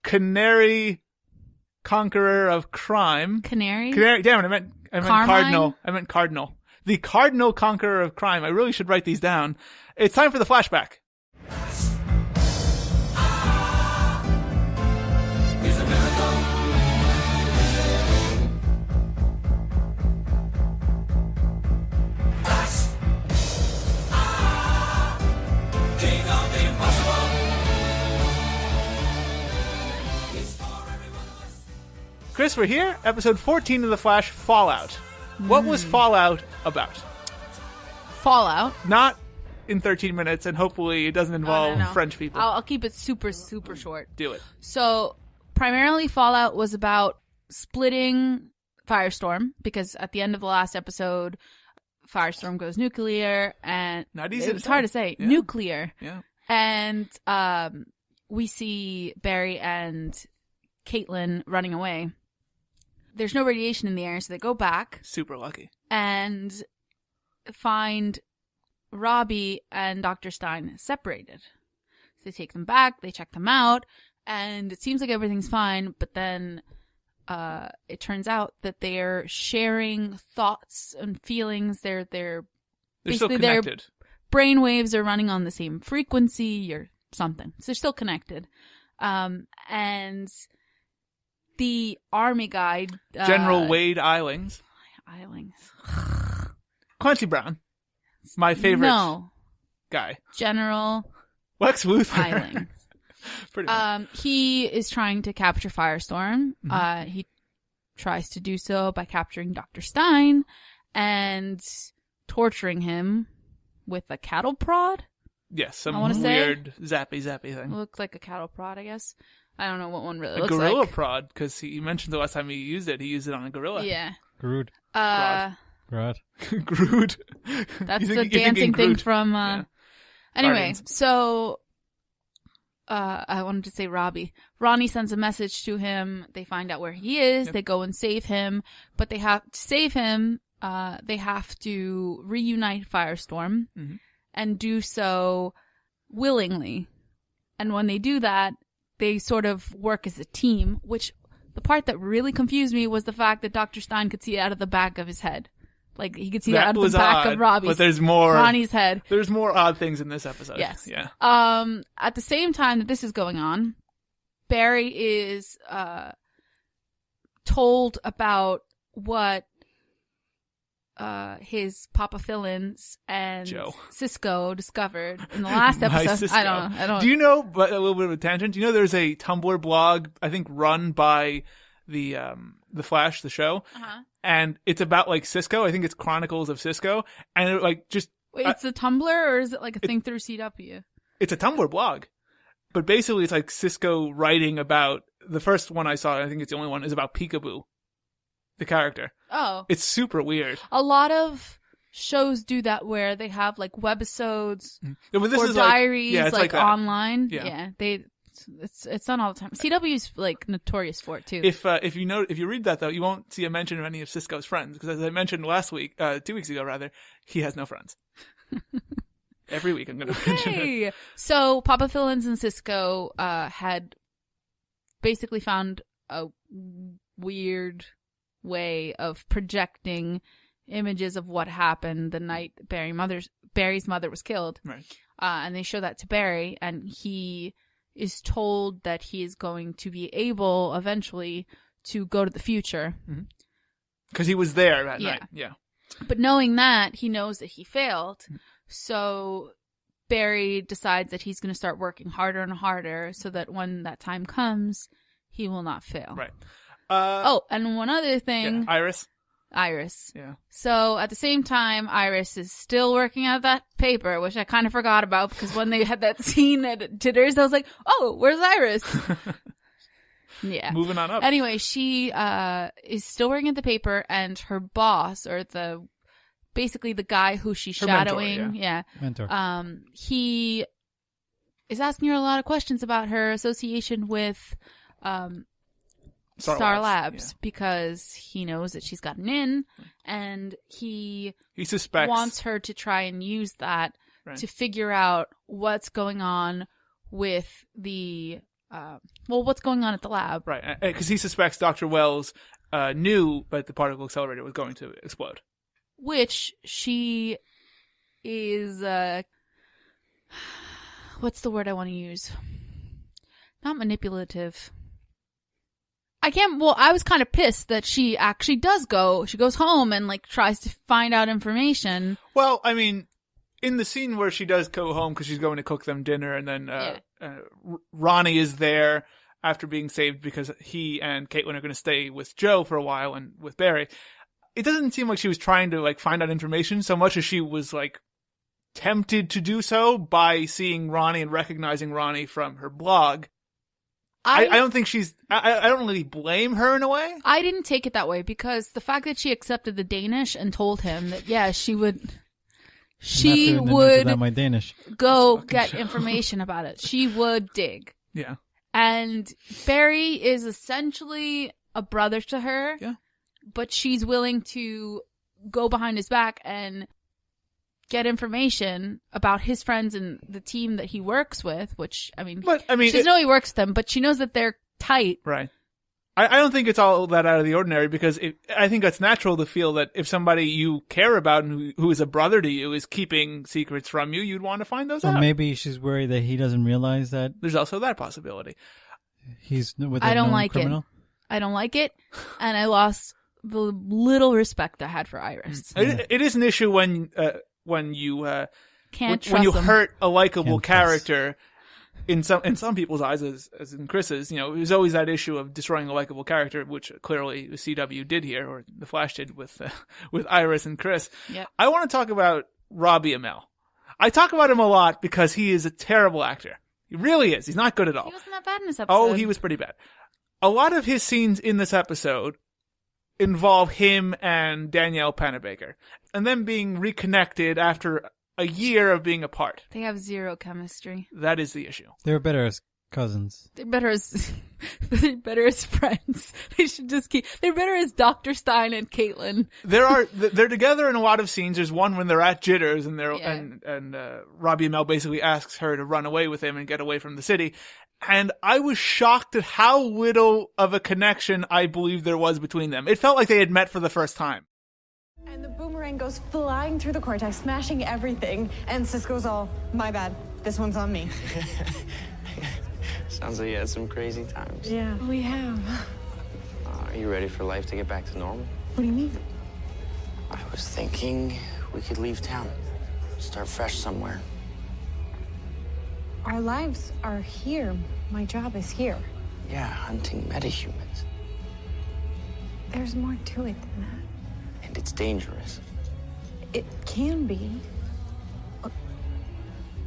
canary conqueror of crime. Canary? Damn it, I meant Carmine? cardinal. I meant cardinal. The cardinal conqueror of crime. I really should write these down. It's time for the flashback. Chris, we're here. Episode 14 of The Flash, Fallout. What was Fallout about? Fallout. Not in 13 minutes, and hopefully it doesn't involve No. French people. I'll keep it super, super short. Do it. So, primarily Fallout was about splitting Firestorm, because at the end of the last episode, Firestorm goes nuclear, and Not easy to it's say. hard to say. Yeah. Nuclear. Yeah. And we see Barry and Caitlin running away. There's no radiation in the air, so they go back Super lucky. and find Robbie and Dr. Stein separated. So they take them back, they check them out, and it seems like everything's fine, but then it turns out that they're sharing thoughts and feelings. They're They're basically still connected. brain waves are running on the same frequency or something. So they're still connected. And the army guy, General Wade Eilings. Clancy Brown. My favorite No, guy. General Lex Luthor. Eilings. Pretty much. He is trying to capture Firestorm. Mm-hmm. He tries to do so by capturing Dr. Stein and torturing him with a cattle prod. Yes, some I wanna say- weird zappy thing. Looks like a cattle prod, I guess. I don't know what one really A looks gorilla like. prod, because he mentioned the last time he used it on a gorilla. Yeah. Groot. Rod. Groot. Groot. That's You the think- you're dancing thinking thing Groot. from. Yeah. Anyway, Guardians. so I wanted to say Robbie. Ronnie sends a message to him. They find out where he is. Yep. They go and save him. But they have to save him. They have to reunite Firestorm and do so willingly. And when they do that, they sort of work as a team, which the part that really confused me was the fact that Dr. Stein could see it out of the back of his head. Like, he could see that out of the back odd, of Robbie's. but there's more. Ronnie's head. There's more odd things in this episode. Yes. Yeah. At the same time that this is going on, Barry is told about what his Papa Fillins and Joe. Cisco discovered in the last My episode. Cisco. I don't. Do you know, but a little bit of a tangent, do you know there's a Tumblr blog, I think run by the Flash, the show, and it's about like Cisco. I think it's Chronicles of Cisco, and it, like just Wait, it's a Tumblr or is it like a thing through CW? it's a Tumblr blog, but basically it's like Cisco writing about the first one I saw. I think it's the only one is about Peekaboo, the character. Oh, It's super weird. a lot of shows do that where they have like webisodes Yeah, but this or is diaries it's like that. online. Yeah. It's done all the time. CW's like notorious for it too. If you read that though, you won't see a mention of any of Cisco's friends because, as I mentioned last week, 2 weeks ago rather, he has no friends. Every week I'm going to mention it. Hey, so Papa Fillins and Cisco had basically found a weird way of projecting images of what happened the night Barry's mother was killed. Right. And they show that to Barry, and he is told that he is going to be able eventually to go to the future. Because he was there that Yeah. night. Yeah. But knowing that, he knows that he failed. So Barry decides that he's going to start working harder and harder so that when that time comes, he will not fail. Right. And one other thing. Yeah. Iris. Yeah. So at the same time, Iris is still working out that paper, which I kind of forgot about because when they had that scene at Titters, I was like, oh, where's Iris? Yeah. Moving on up. Anyway, she is still working at the paper, and her boss, or basically the guy who she's Her mentor, shadowing, Mentor. he is asking her a lot of questions about her association with Star Labs because he knows that she's gotten in, and he suspects wants her to try and use that to figure out what's going on with the what's going on at the lab. Right, because he suspects Dr. Wells knew that the particle accelerator was going to explode. Which she is, what's the word I want to use? Not manipulative. I was kind of pissed that she actually does go. She goes home and like tries to find out information. Well, I mean, in the scene where she does go home because she's going to cook them dinner, and then Ronnie is there after being saved because he and Caitlin are going to stay with Joe for a while and with Barry. It doesn't seem like she was trying to like find out information so much as she was like tempted to do so by seeing Ronnie and recognizing Ronnie from her blog. I don't think I don't really blame her in a way. I didn't take it that way because the fact that she accepted the Danish and told him that, yeah, she would My Danish. go get information about it. She would dig. Yeah. And Barry is essentially a brother to her. Yeah. But she's willing to go behind his back and get information about his friends and the team that he works with, which, she doesn't know he works with them, but she knows that they're tight. Right. I don't think it's all that out of the ordinary because I think that's natural to feel that if somebody you care about and who is a brother to you is keeping secrets from you, you'd want to find those Or out. maybe she's worried that he doesn't realize that There's also that possibility. he's with a I don't known like criminal. it. I don't like it. And I lost the little respect I had for Iris. It is an issue when you Can't trust when you him. hurt a likable Can't trust. character in some people's eyes, as in Chris's, there's always that issue of destroying a likable character, which clearly the CW did here, or the Flash did with Iris and Chris. Yep. I want to talk about Robbie Amell. I talk about him a lot because he is a terrible actor. He really is. He's not good at all. He wasn't that bad in this episode. Oh, he was pretty bad. A lot of his scenes in this episode involve him and Danielle Panabaker, and them being reconnected after a year of being apart. They have zero chemistry. That is the issue. They were better as cousins. They're better as friends. They should just keep. They're better as Dr. Stein and Caitlin. They're together in a lot of scenes. There's one when they're at Jitters and Yeah. Robbie Amell basically asks her to run away with him and get away from the city. And I was shocked at how little of a connection I believe there was between them. It felt like they had met for the first time. And the boomerang goes flying through the cortex, smashing everything. And Cisco's all, my bad. This one's on me. Sounds like you had some crazy times. Yeah, we have. Are you ready for life to get back to normal? What do you mean? I was thinking we could leave town. Start fresh somewhere. Our lives are here. My job is here. Yeah, hunting metahumans. There's more to it than that. And it's dangerous. It can be. Look,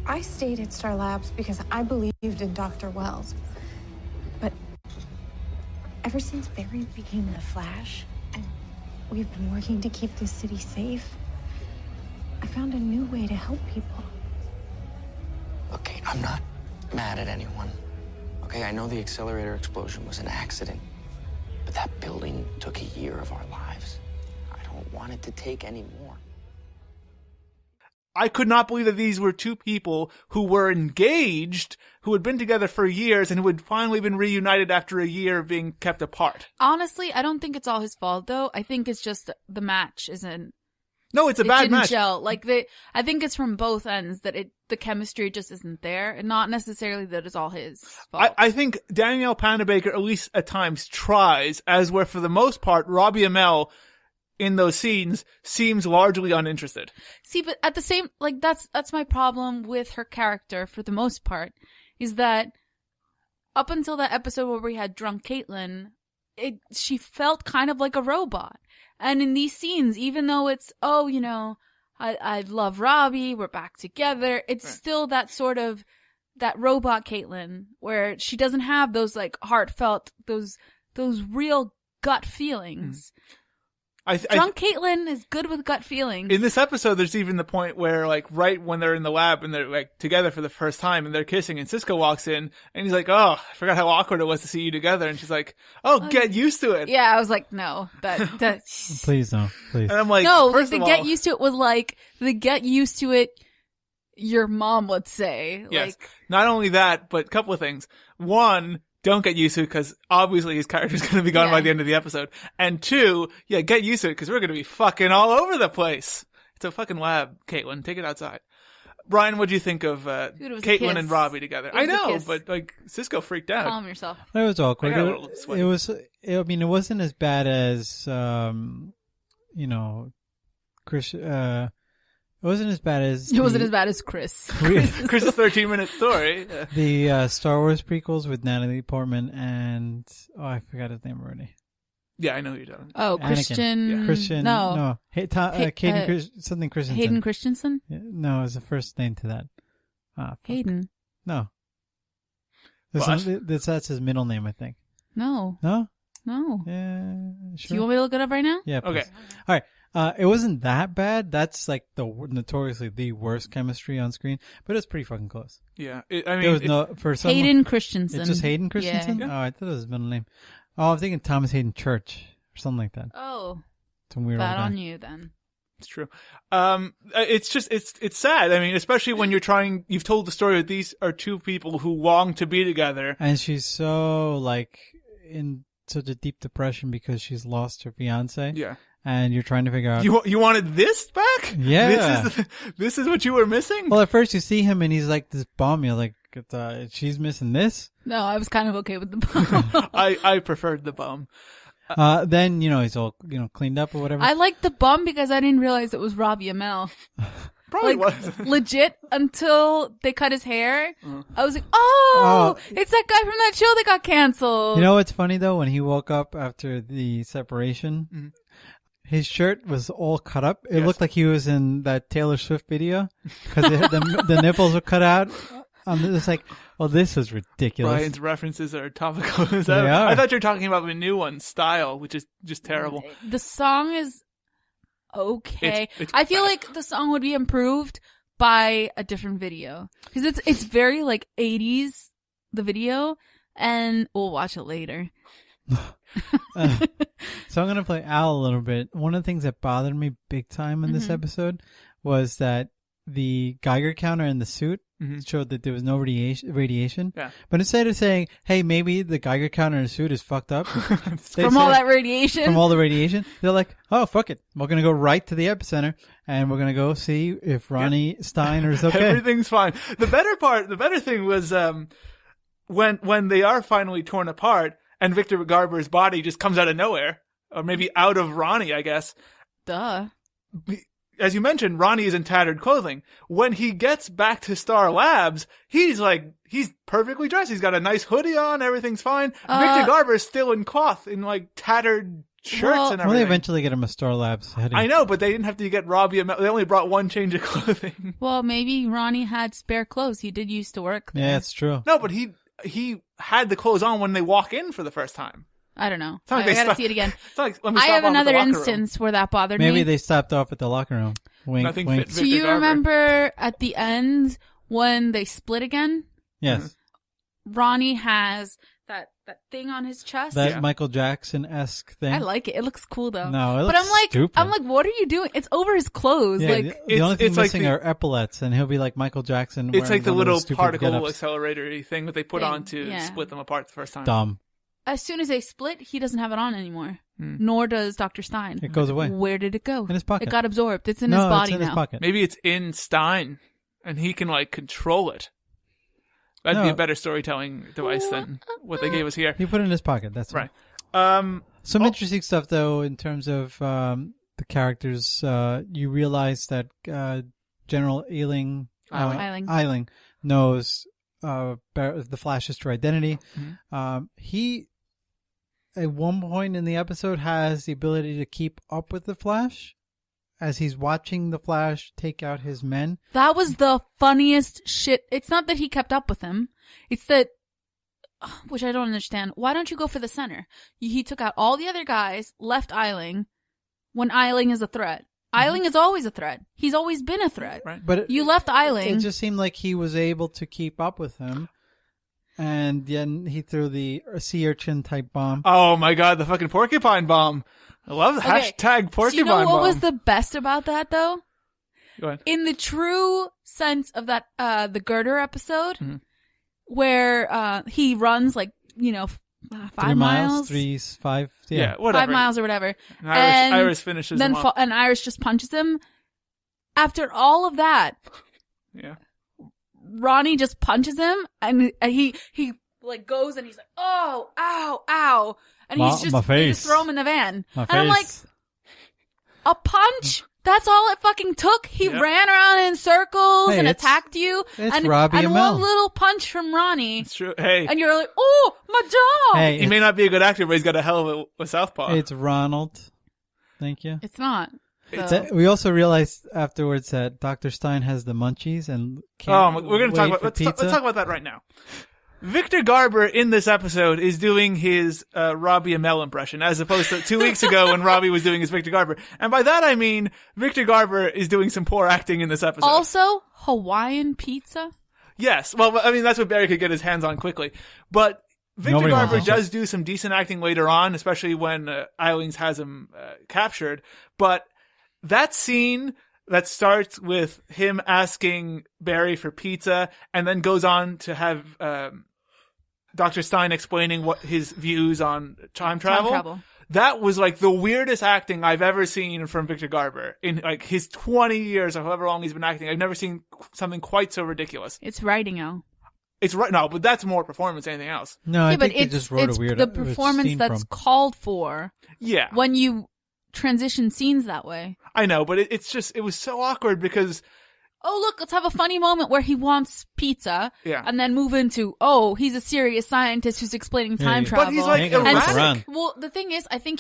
I stayed at Star Labs because I believed in Dr. Wells. But ever since Barry became the Flash, and we've been working to keep this city safe, I found a new way to help people. Okay, I'm not mad at anyone. Okay, I know the accelerator explosion was an accident. But that building took a year of our lives. I don't want it to take any more. I could not believe that these were two people who were engaged, who had been together for years, and who had finally been reunited after a year of being kept apart. Honestly, I don't think it's all his fault, though. I think it's just the match isn't. No, it's a It bad didn't match. gel. Like I think it's from both ends that the chemistry just isn't there, and not necessarily that it's all his fault. I think Danielle Panabaker, at least at times, tries, as where for the most part, Robbie Amell in those scenes seems largely uninterested. See, but at the same, like that's my problem with her character for the most part, is that up until that episode where we had drunk Caitlin, she felt kind of like a robot. And in these scenes, even though it's, I love Robbie, we're back together, it's still that sort of, that robot Caitlin, where she doesn't have those like heartfelt, those real gut feelings. Drunk Caitlin is good with gut feelings. In this episode, there's even the point where, like, right when they're in the lab and they're, like, together for the first time and they're kissing and Cisco walks in and he's like, oh, I forgot how awkward it was to see you together. And she's like, oh, get used to it. Yeah, I was like, no, that. Please don't. Please. And I'm like, No, first the of get all, used to it was like, the get used to it your mom would say. yes. Like, Not only that, but a couple of things. One, don't get used to it because obviously his character's going to be gone by the end of the episode. And two, yeah, get used to it because we're going to be fucking all over the place. It's a fucking lab, Caitlin. Take it outside. Brian, what do you think of Dude, it was a Caitlin kiss. and Robbie together? It I was a know, kiss. but like Cisco freaked out. calm yourself. It was awkward. I got a little sweaty. It wasn't as bad as, Chris, it wasn't as bad as. It wasn't as bad as Chris. Chris's 13-minute story. Yeah. The Star Wars prequels with Natalie Portman and I forgot his name already. Yeah, I know who you're talking. Oh, Anakin. Christian. Yeah. Christian. No. Something Christensen. Hayden Christensen? Yeah, no, it's the first name to that. Fuck. Hayden. No. What? That's his middle name, I think. No. No? No. Yeah. Sure. Do you want me to look it up right now? Yeah. Okay. Please. All right. It wasn't that bad. That's like notoriously the worst chemistry on screen, but it's pretty fucking close. Yeah. There was no for some. Hayden Christensen. It's just Hayden Christensen. Yeah. Oh, I thought it was his middle name. Oh, I'm thinking Thomas Hayden Church or something like that. Oh. Some weird. Bad old guy. on you then. It's true. It's just, it's sad. I mean, especially when you've told the story that these are two people who long to be together. And she's so like in such a deep depression because she's lost her fiance. Yeah. And you're trying to figure out. You wanted this back? Yeah. This is what you were missing? Well, at first you see him and he's like this bum. You're like, she's missing this. No, I was kind of okay with the bum. I preferred the bum. Then, he's all, cleaned up or whatever. I liked the bum because I didn't realize it was Robbie Amell. Probably Like, was. legit, until they cut his hair, I was like, oh, it's that guy from that show that got canceled. You know what's funny though? When he woke up after the separation, his shirt was all cut up. It looked like he was in that Taylor Swift video because the nipples were cut out. It's like, oh, this was ridiculous. Brian's references are topical. They are. I thought you were talking about the new one, Style, which is just terrible. The song is okay. It's I feel bad. like the song would be improved by a different video because it's very like 80s the video, and we'll watch it later. So I'm going to play Al a little bit. One of the things that bothered me big time in this episode was that the Geiger counter in the suit showed that there was no radiation. Yeah. But instead of saying, hey, maybe the Geiger counter in the suit is fucked up. From all that radiation? From all the radiation. They're like, oh, fuck it. We're going to go right to the epicenter and we're going to go see if Ronnie Steiner is okay. Everything's fine. The better thing was when they are finally torn apart and Victor Garber's body just comes out of nowhere. Or maybe out of Ronnie, I guess. Duh. As you mentioned, Ronnie is in tattered clothing. When he gets back to Star Labs, he's perfectly dressed. He's got a nice hoodie on. Everything's fine. Victor Garber is still in cloth, in tattered shirts and everything. Well, they eventually get him a Star Labs hoodie. I know, but they didn't have to get Robbie they only brought one change of clothing. Well, maybe Ronnie had spare clothes. He did used to work there. Yeah, it's true. No, but he had the clothes on when they walk in for the first time. I don't know. Like I gotta see it again. Let me I stop have off at another the locker room. instance where that bothered me. Maybe they stopped off at the locker room. Wink, Nothing wink. fit Do Victor you Garber. remember at the end when they split again? Yes. Ronnie has that thing on his chest. That Michael Jackson-esque thing. I like it. It looks cool though. No, it but looks stupid. I'm like, what are you doing? It's over his clothes. Yeah, the only thing missing are epaulets, and he'll be like Michael Jackson. It's like the one of little those stupid particle get-ups. accelerator thing that they put on to Yeah. split them apart the first time. Dumb. As soon as they split, he doesn't have it on anymore. Nor does Dr. Stein. It goes away. Where did it go? In his pocket. It got absorbed. It's in No, his body it's in now. his pocket. Maybe it's in Stein, and he can control it. That'd be a better storytelling device than what they gave us here. He put it in his pocket. That's Right. Some interesting stuff, though, in terms of the characters. You realize that General Eiling knows the Flash's true identity. He, at one point in the episode, has the ability to keep up with the Flash as he's watching the Flash take out his men. That was the funniest shit. It's not that he kept up with him. It's that, which I don't understand. Why don't you go for the center? He took out all the other guys, left Eiling, when Eiling is a threat. Eiling is always a threat. He's always been a threat. Right. But you left Eiling. It just seemed like he was able to keep up with him. And then he threw the sea urchin type bomb. Oh my god, the fucking porcupine bomb. I love the hashtag porcupine bomb. Do you know what was the best about that, though? Go ahead. In the true sense of that, the Girder episode, where he runs 5 3 miles, 5, yeah, whatever. 5 miles or whatever. And Iris finishes then him off. and Iris just punches him. After all of that, yeah, Ronnie just punches him, and he goes and he's like, oh, ow, ow, and My they just face. throw him in the van. My and I'm like, face. a punch? That's all it fucking took? He ran around in circles and attacked you, it's Robbie and Amell. one little punch from Ronnie. It's true. Hey, And you're like, oh, my dog! Hey, he may not be a good actor, but he's got a hell of a southpaw. It's Ronald. Thank you. It's not. We also realized afterwards that Dr. Stein has the munchies and we're going to talk about let's talk about that right now. Victor Garber in this episode is doing his Robbie Amell impression, as opposed to 2 weeks ago when Robbie was doing his Victor Garber. And by that I mean Victor Garber is doing some poor acting in this episode. Also, Hawaiian pizza? Yes. Well, I mean, that's what Barry could get his hands on quickly. But Victor Nobody Garber wants does do some decent acting later on, especially when Eilings has him captured. But that scene that starts with him asking Barry for pizza and then goes on to have Dr. Stein explaining what his views on time travel. That was the weirdest acting I've ever seen from Victor Garber in his 20 years or however long he's been acting. I've never seen something quite so ridiculous. It's writing, Al. It's right. No, but that's more performance than anything else. No, I but think they just wrote a weird the performance scene that's from. called for. Yeah. When you transition scenes that way. I know, but it was so awkward because, oh, look, let's have a funny moment where he wants pizza. Yeah. And then move into, oh, he's a serious scientist who's explaining time Yeah, travel. but he's like Ain't gonna erratic. mess around. Well, the thing is, I think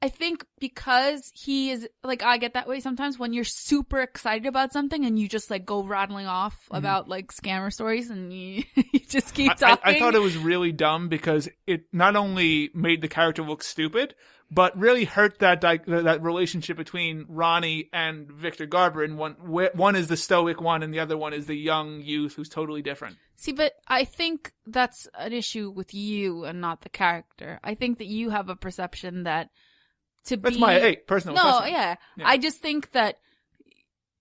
I think because he is, like, I get that way sometimes when you're super excited about something and you just, like, go rattling off about, like, scammer stories and you, you just keep talking. I thought it was really dumb because it not only made the character look stupid, but really hurt that relationship between Ronnie and Victor Garber. And one is the stoic one and the other one is the young youth who's totally different. See, but I think that's an issue with you and not the character. I think that you have a perception that That's my personal assessment. Yeah. I just think that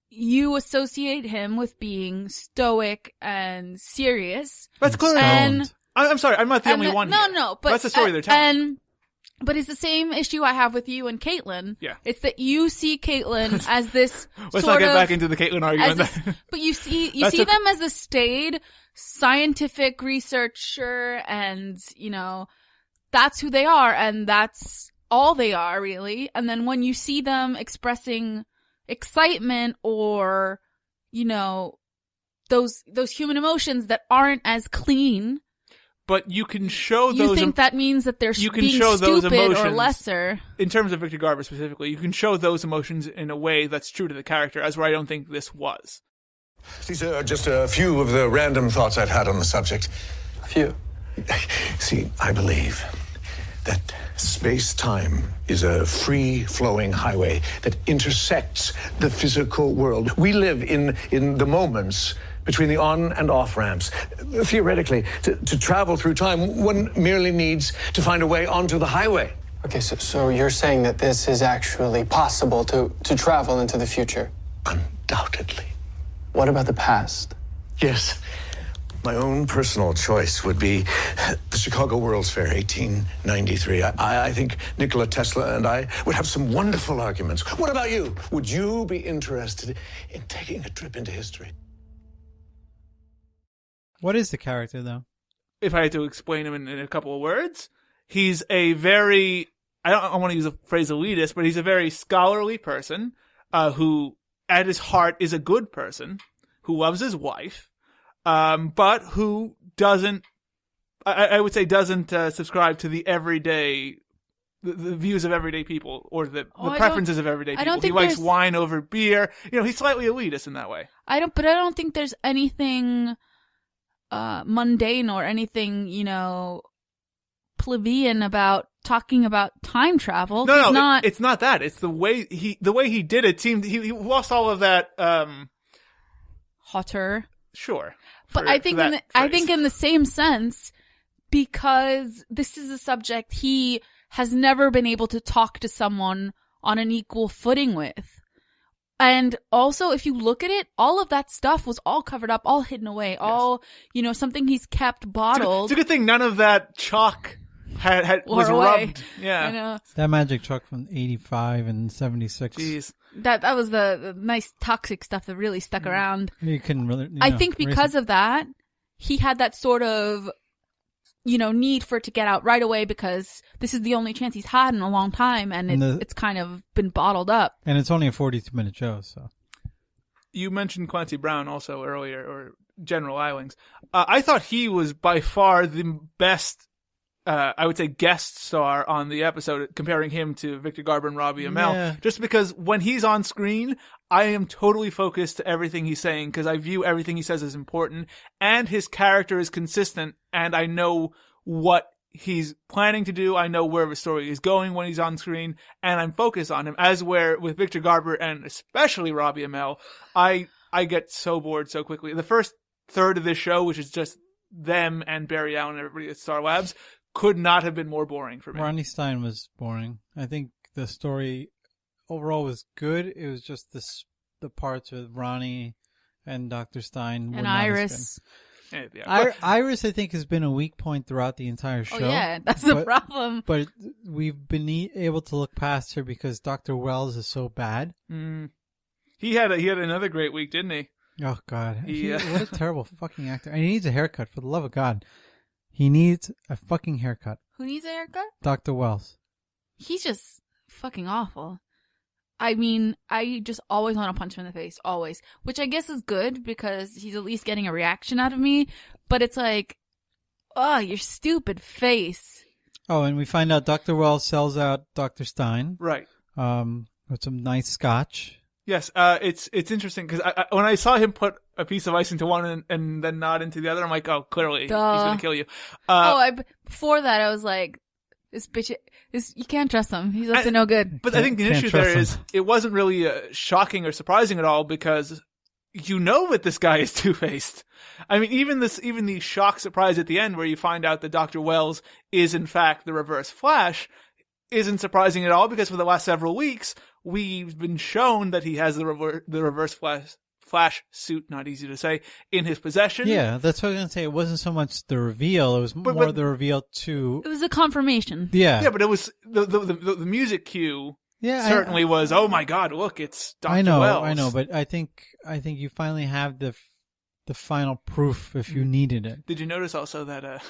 you associate him with being stoic and serious. That's clear. And I'm sorry, I'm not the only one here. No, but that's the story they're telling. But it's the same issue I have with you and Caitlin. Yeah. It's that you see Caitlin as this Let's not get back into the Caitlin argument. But you see them as a staid scientific researcher and, you know, that's who they are and that's all they are, really. And then when you see them expressing excitement or, you know, those human emotions that aren't as clean. But you can show those. You think that means that they're being stupid or lesser. In terms of Victor Garber specifically, you can show those emotions in a way that's true to the character, as where I don't think this was. These are just a few of the random thoughts I've had on the subject. A few. See, I believe that space-time is a free-flowing highway that intersects the physical world. We live in the moments between the on and off ramps. Theoretically, to travel through time, one merely needs to find a way onto the highway. Okay, so you're saying that this is actually possible to travel into the future? Undoubtedly. What about the past? Yes. My own personal choice would be the Chicago World's Fair, 1893. I think Nikola Tesla and I would have some wonderful arguments. What about you? Would you be interested in taking a trip into history? What is the character, though? If I had to explain him in a couple of words, he's a very, I don't want to use the phrase elitist, but he's a very scholarly person who, at his heart, is a good person, who loves his wife, but who doesn't, I would say doesn't subscribe to the everyday, the views of everyday people, or the preferences of everyday people. He likes wine over beer. You know, he's slightly elitist in that way. But I don't think there's anything mundane or anything, you know, plebeian about talking about time travel. No, it's not that. It's the way he did it. Seemed he lost all of that. Hotter. Sure. But I think in the same sense, because this is a subject he has never been able to talk to someone on an equal footing with. And also, if you look at it, all of that stuff was all covered up, all hidden away, all, you know, something he's kept bottled. It's a good thing none of that chalk was rubbed. Yeah. I know. That magic chalk from 85 and 76. Jeez. That was the nice toxic stuff that really stuck around. You couldn't really, I think because of that, he had that sort of, you know, need for it to get out right away because this is the only chance he's had in a long time and it's kind of been bottled up. And it's only a 42-minute show, so. You mentioned Clancy Brown also earlier, or General Eilings. I thought he was by far the best, I would say, guest star on the episode, comparing him to Victor Garber and Robbie Amell. Yeah. Just because when he's on screen, I am totally focused to everything he's saying because I view everything he says as important, and his character is consistent, and I know what he's planning to do. I know where the story is going when he's on screen, and I'm focused on him. As where with Victor Garber and especially Robbie Amell, I get so bored so quickly. The first third of this show, which is just them and Barry Allen and everybody at Star Labs, could not have been more boring for me. Ronnie Stein was boring. I think the story overall was good. It was just the parts with Ronnie and Dr. Stein. And Iris. Iris, I think, has been a weak point throughout the entire show. Oh, yeah, that's the problem. But we've been able to look past her because Dr. Wells is so bad. He had another great week, didn't he? Oh, God. What a terrible fucking actor. And he needs a haircut, for the love of God. He needs a fucking haircut. Who needs a haircut? Dr. Wells. He's just fucking awful. I mean, I just always want to punch him in the face. Always. Which I guess is good because he's at least getting a reaction out of me. But it's like, oh, your stupid face. Oh, and we find out Dr. Wells sells out Dr. Stein. Right. With some nice scotch. Yes. It's interesting because when I saw him put a piece of ice into one and then not into the other, I'm like, oh, clearly he's going to kill you. Before that, I was like, this bitch, you can't trust him. He's up to no good. But I think the issue there is it wasn't really shocking or surprising at all because you know that this guy is two-faced. I mean, even the shock surprise at the end where you find out that Dr. Wells is in fact the Reverse Flash isn't surprising at all because for the last several weeks we've been shown that he has the Reverse Flash suit, not easy to say, in his possession. Yeah, that's what I was going to say. It wasn't so much the reveal. It was more the reveal to... It was a confirmation. Yeah. Yeah, but it was the music cue certainly was, oh my God, look, it's Dr. Wells. I know, but I think you finally have the final proof if you needed it. Did you notice also that,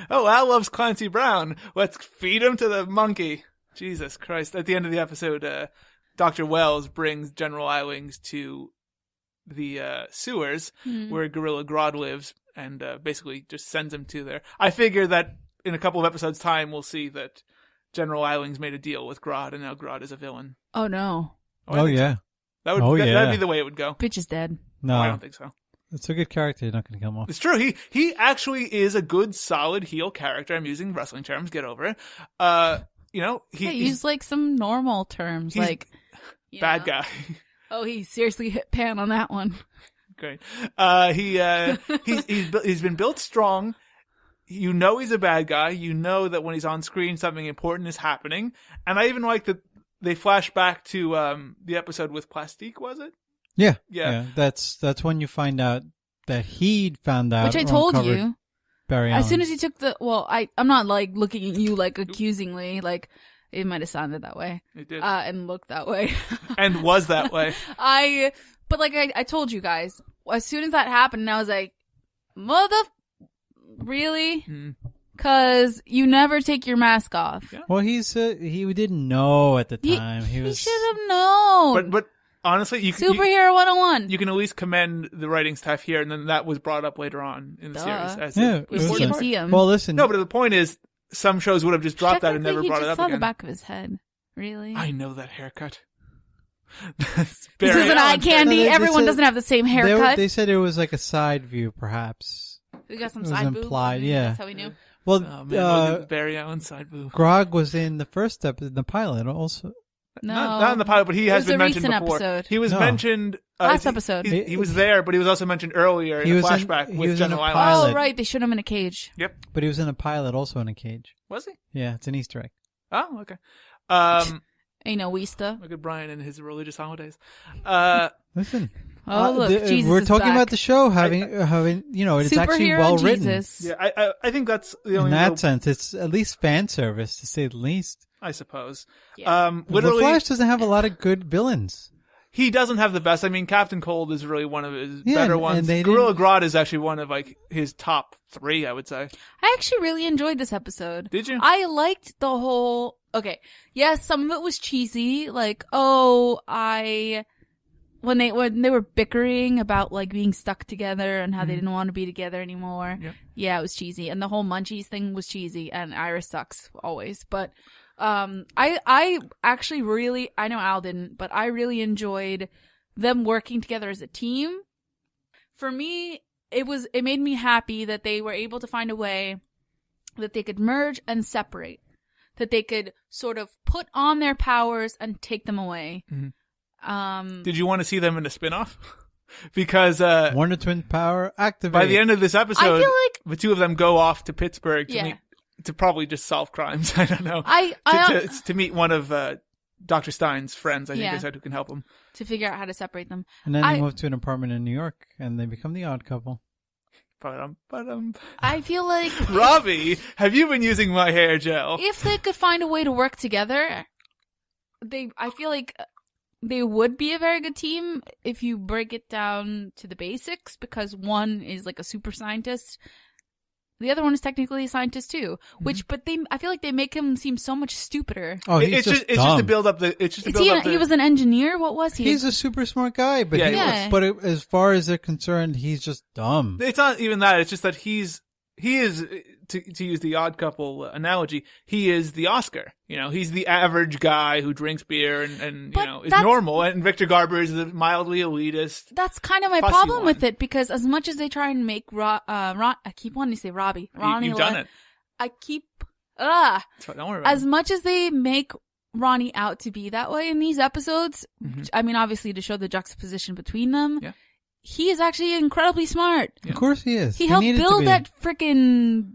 oh, Al loves Clancy Brown. Let's feed him to the monkey. Jesus Christ. At the end of the episode, Dr. Wells brings General Eilings to the sewers where Gorilla Grodd lives and basically just sends him to there. I figure that in a couple of episodes' time we'll see that General Eilings made a deal with Grodd and now Grodd is a villain. Oh no. Oh yeah. So. That'd be the way it would go. Bitch is dead. No. I don't think so. It's a good character. You're not going to kill him off. It's true. He actually is a good, solid heel character. I'm using wrestling terms. Get over it. He's use like some normal terms, like bad guy. Oh, he seriously hit Pan on that one. Great. He's been built strong. You know he's a bad guy. You know that when he's on screen, something important is happening. And I even like that they flash back to the episode with Plastique. Was it? Yeah. That's when you find out that he found out, which I told you. Barry as Allen. soon as he took I'm not like looking at you like accusingly, like it might have sounded that way. It did. And looked that way. And was that way. But like I told you guys, as soon as that happened, I was like, really? Cause you never take your mask off. Yeah. Well, he didn't know at the time. He should have known. But honestly, Superhero 101. You can at least commend the writing staff here, and then that was brought up later on in the series. See him. Well, listen. No, but the point is, some shows would have just dropped that and never brought it up saw again. The back of his head. Really? I know that haircut. This isn't eye candy. Everyone doesn't have the same haircut. They said it was like a side view, perhaps. We got some it was side implied, boob. yeah. That's how we knew. Well, look at Barry Allen side boob. Grog was in the first episode, in the pilot also. No, not in the pilot, but he has been mentioned before. Episode. He was mentioned last episode. He was there, but he was also mentioned earlier in a flashback with General Eilings. Oh, right, they shot him in a cage. Yep, but he was in a pilot, also in a cage. Was he? Yeah, it's an Easter egg. Oh, okay. Ain't no Easter. Look at Brian and his religious holidays. Listen. Oh look, Jesus we're talking back. about the show having it's actually well written. Yeah, I think that's the only. In that sense, it's at least fan service to say the least. I suppose. Yeah. Literally, the Flash doesn't have a lot of good villains. He doesn't have the best. I mean, Captain Cold is really one of his better ones. And Gorilla Grodd is actually one of like his top 3, I would say. I actually really enjoyed this episode. Did you? I liked the whole. Okay, yes, some of it was cheesy. Like, when they were bickering about like being stuck together and how they didn't want to be together anymore. Yep. Yeah, it was cheesy, and the whole Munchies thing was cheesy. And Iris sucks always, but I actually really, I know Al didn't, but I really enjoyed them working together as a team. For me, it made me happy that they were able to find a way that they could merge and separate, that they could sort of put on their powers and take them away. Mm-hmm. Did you want to see them in a spinoff? Because Wonder Twin power activated. By the end of this episode, I feel like the two of them go off to Pittsburgh to probably just solve crimes. I don't know. To meet one of Dr. Stein's friends, I think they said, who can help them. To figure out how to separate them. And then they move to an apartment in New York, and they become the odd couple. I feel like Robbie, have you been using my hair gel? If they could find a way to work together, I feel like they would be a very good team if you break it down to the basics, because one is like a super scientist. The other one is technically a scientist too, but I feel like they make him seem so much stupider. Oh, he's it's just to build up the. He was an engineer. What was he? He's a super smart guy, but as far as they're concerned, he's just dumb. It's not even that. It's just that he is to use the Odd Couple analogy, he is the Oscar. He's the average guy who drinks beer and is normal. And Victor Garber is the mildly elitist. That's kind of my fussy problem one. with it, because as much as they try and make I keep wanting to say Robbie. Ronnie. You've done it. Don't worry about As much as they make Ronnie out to be that way in these episodes, I mean, obviously to show the juxtaposition between them, he is actually incredibly smart. Of course he is. He helped needed to build be. that frickin'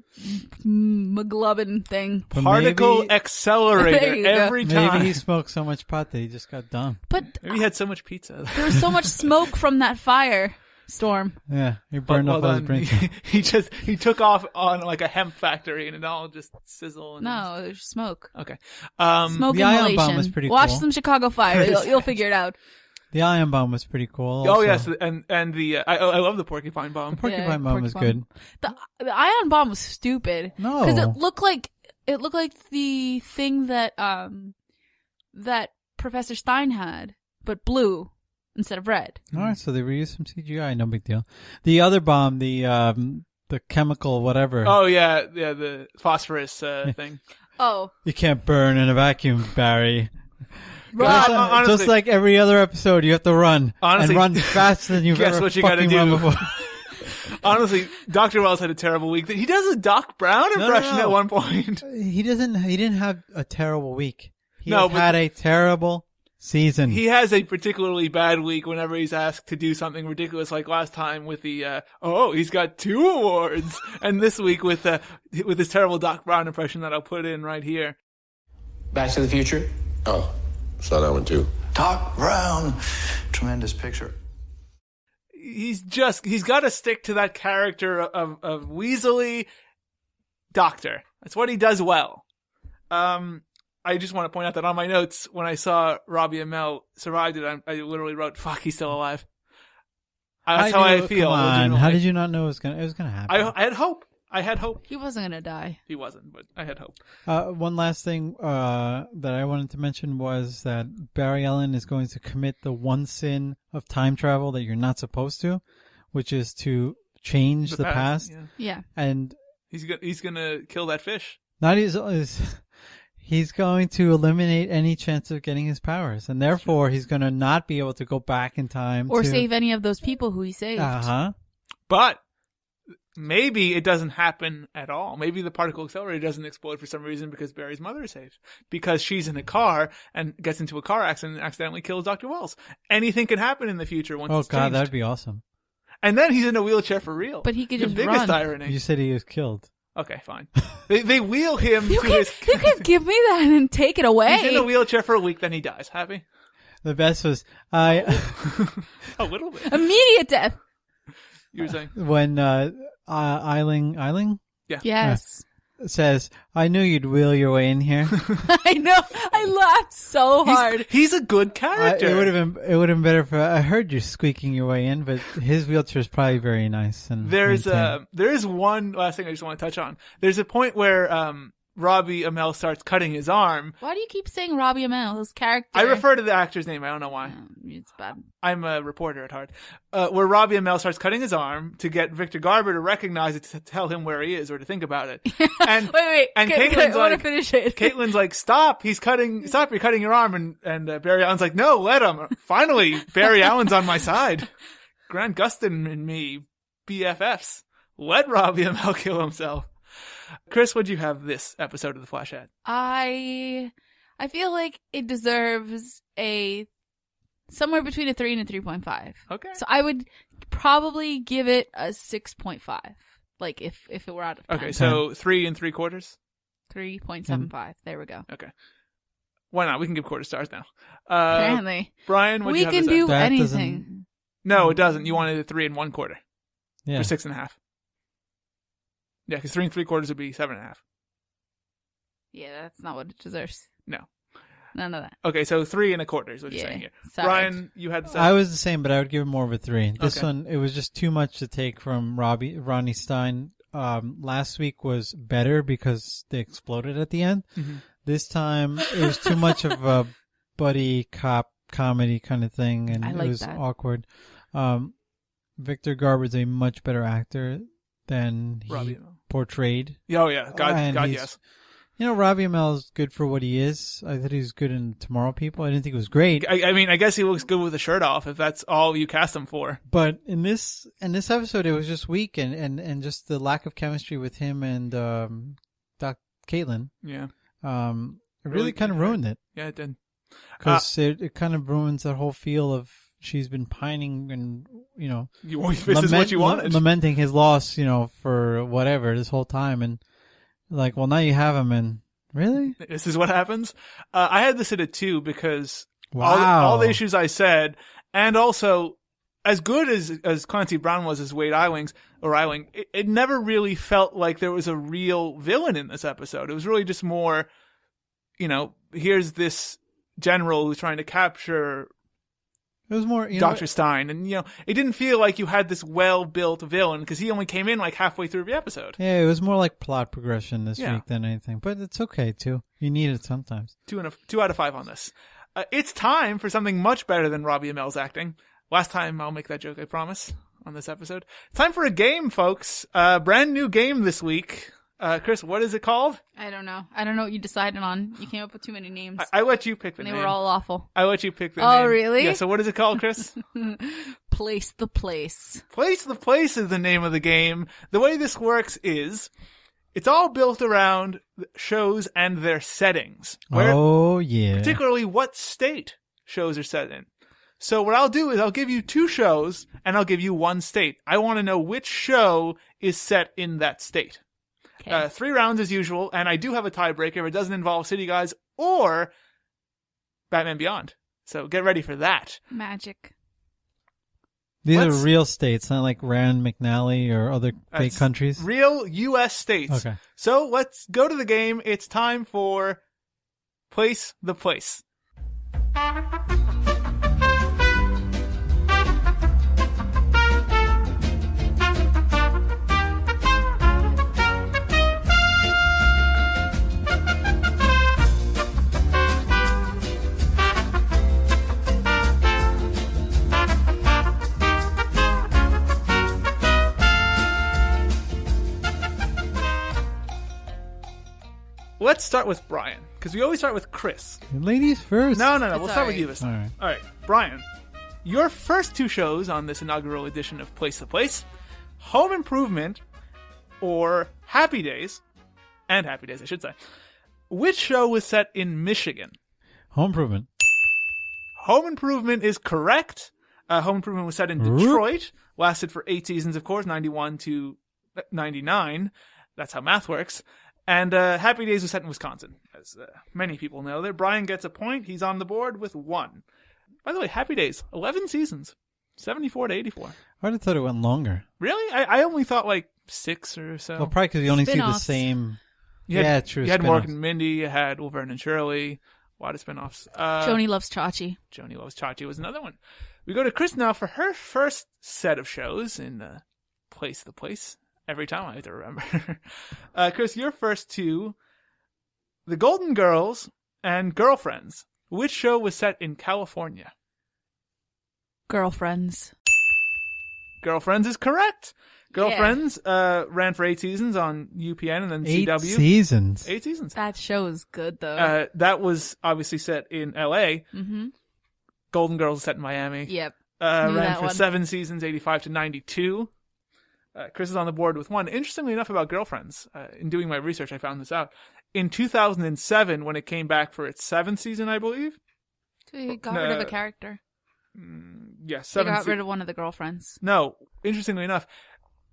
McGlovin thing. But Particle maybe- accelerator There you go. every time. Maybe he smoked so much pot that he just got dumb. But Maybe he had so much pizza. there was so much smoke from that fire storm. Yeah, he burned Well up all his done. brain. He took off on like a hemp factory and it all just sizzle. And No, there's smoke. Okay. Smoke The ion inhalation. bomb was pretty Watch cool. some Chicago Fire. You'll figure it out. The ion bomb was pretty cool. Oh also. yes, and the I love the porcupine bomb. Porcupine Yeah, bomb was good. The ion bomb was stupid. No. Because it looked like the thing that that Professor Stein had, but blue instead of red. All right, so they reused some CGI. No big deal. The other bomb, the chemical whatever. Oh yeah, the phosphorus thing. Oh. You can't burn in a vacuum, Barry. Rob, Honestly- Just like every other episode, you have to run Honestly, and run faster than you've guess ever what you gotta fucking do. run before. Honestly, Dr. Wells had a terrible week. He does a Doc Brown impression at one point. He didn't have a terrible week. He No, had a terrible season. He has a particularly bad week whenever he's asked to do something ridiculous, like last time with the he's got 2 awards, and this week with his terrible Doc Brown impression that I'll put in right here. Back to the Future. Oh, saw that one too. Doc Brown. Tremendous picture. He's got to stick to that character of Weasley doctor. That's what he does well. I just want to point out that on my notes, when I saw Robbie and Mel survived it, I literally wrote, "Fuck, he's still alive." That's how I feel. Come on, legitimately. how did you not know it was gonna happen? I had hope. I had hope. he wasn't gonna die. He wasn't, but I had hope. One last thing that I wanted to mention was that Barry Allen is going to commit the one sin of time travel that you're not supposed to, which is to change the past. Yeah. Yeah. And He's gonna kill that fish. not he's going to eliminate any chance of getting his powers, and therefore he's going to not be able to go back in time Or to save any of those people who he saved. But maybe it doesn't happen at all. Maybe the particle accelerator doesn't explode for some reason because Barry's mother is saved. Because she's in a car and gets into a car accident and accidentally kills Dr. Wells. Anything can happen in the future once Oh it's God, changed. that'd be awesome. And then he's in a wheelchair for real. But he could the just biggest run. irony. You said he was killed. Okay, fine. They wheel him You to his... can't give me that and take it away. He's in a wheelchair for a week, then he dies. Happy? The best was A little bit. Immediate death. You were saying? when Eiling Yeah. Yes. says, "I knew you'd wheel your way in here." I know. I laughed so hard. He's a good character. It would have been better for. I heard you squeaking your way in, but his wheelchair is probably very nice. And there is maintained. one last thing I just want to touch on. There's a point where Robbie Amell starts cutting his arm. Why do you keep saying Robbie Amell, his character? I refer to the actor's name. I don't know why. It's bad. I'm a reporter at heart. Where Robbie Amell starts cutting his arm to get Victor Garber to recognize it, to tell him where he is or to think about it. And Wait. and Okay, Caitlin's I want to like, finish it. Caitlin's like, stop! You're cutting your arm. And Barry Allen's like, no, let him. Finally, Barry Allen's on my side. Grant Gustin and me, BFFs. Let Robbie Amell kill himself. Chris, what'd you have this episode of The Flash at? I feel like it deserves somewhere between a 3 and a 3.5. Okay. So I would probably give it a 6.5. Like if it were out of time. Okay, so 3 3/4? 3.75. There we go. Okay. Why not? We can give quarter stars now. Apparently. Brian, what'd We you have can this do at? anything. No, it doesn't. You wanted a 3 1/4. Yeah. Or 6.5. Yeah, because 3 3/4 would be 7.5. Yeah, that's not what it deserves. No. None of that. Okay, so 3 1/4 is what you're Yeah, saying here. sorry. Brian, you had I was the same, but I would give it more of a 3. This Okay. one, it was just too much to take from Ronnie Stein. Last week was better because they exploded at the end. Mm-hmm. This time, it was too much of a buddy cop comedy kind of thing, and I it like was that. awkward. Victor Garber's a much better actor than Robbie he Amell. portrayed. Oh yeah, God, And God, he's- yes. You know, Robbie Amell is good for what he is. I thought he was good in Tomorrow People. I didn't think it was great. I mean, I guess he looks good with the shirt off if that's all you cast him for. But in this episode, it was just weak and just the lack of chemistry with him and Doc Caitlin. Yeah. It really kind of ruined it. Yeah, it did. Because it kind of ruins that whole feel of she's been pining and, you know, This is what you wanted. lamenting his loss, you know, for whatever this whole time. And like, well, now you have him and really? This is what happens. I had this at a 2 because Wow. all the issues I said, and also as good as Clancy Brown was as Wade Eiling, it never really felt like there was a real villain in this episode. It was really just more, you know, here's this general who's trying to capture It was more, you Dr. know, Stein. And, you know, it didn't feel like you had this well-built villain because he only came in like halfway through the episode. yeah, it was more like plot progression this Yeah. week than anything. But it's okay too. You need it sometimes. 2 out of 5 on this. It's time for something much better than Robbie Amell's acting. Last time I'll make that joke, I promise, on this episode. It's time for a game, folks. Brand new game this week. Chris, what is it called? I don't know. I don't know what you decided on. You came up with too many names. I let you pick the and name. they were all awful. I let you pick the Oh, name. really? Yeah, so what is it called, Chris? Place the place. Place the Place is the name of the game. The way this works is it's all built around shows and their settings. Oh, yeah. Particularly what state shows are set in. So what I'll do is I'll give you 2 shows and I'll give you 1 state. I want to know which show is set in that state. Okay. 3 rounds as usual, and I do have a tiebreaker if it doesn't involve City Guys or Batman Beyond. So get ready for that. Magic. These Let's- are real states, not like Rand McNally or other fake That's countries. Real U.S. states. Okay. So let's go to the game. It's time for Place the Place. Let's start with Brian, because we always start with Chris. Ladies first. No. We'll It's start with alright. you this time. All right. All right, Brian. Your first 2 shows on this inaugural edition of Place the Place, Home Improvement or Happy Days, and Happy Days, I should say. Which show was set in Michigan? Home Improvement. Home Improvement is correct. Home Improvement was set in Detroit, lasted for 8 seasons, of course, 91 to 99. That's how math works. And Happy Days was set in Wisconsin, as many people know there. Brian gets a point. He's on the board with 1. By the way, Happy Days, 11 seasons, 74 to 84. I would have thought it went longer. Really? I only thought like 6 or so. Well, probably because you only see the Spin-offs. same. You had, yeah, true. You had spin-offs. Mork and Mindy, you had Laverne and Shirley, a lot of spin-offs. Joni loves Chachi. Joni Loves Chachi was another one. We go to Chris now for her first set of shows in Place the Place. Every time I have to remember. Chris, your first 2, The Golden Girls and Girlfriends. Which show was set in California? Girlfriends. Girlfriends is correct. Girlfriends ran for 8 seasons on UPN and then 8 CW. seasons. 8 seasons. That show is good though. That was obviously set in LA. Mm-hmm. Golden Girls was set in Miami. Yep. Ran that for one. 7 seasons, 85 to 92. Chris is on the board with 1. Interestingly enough about Girlfriends, in doing my research, I found this out. In 2007, when it came back for its 7th season, I believe. So he got rid of a character. Yes, They got rid of one of the girlfriends. No, interestingly enough,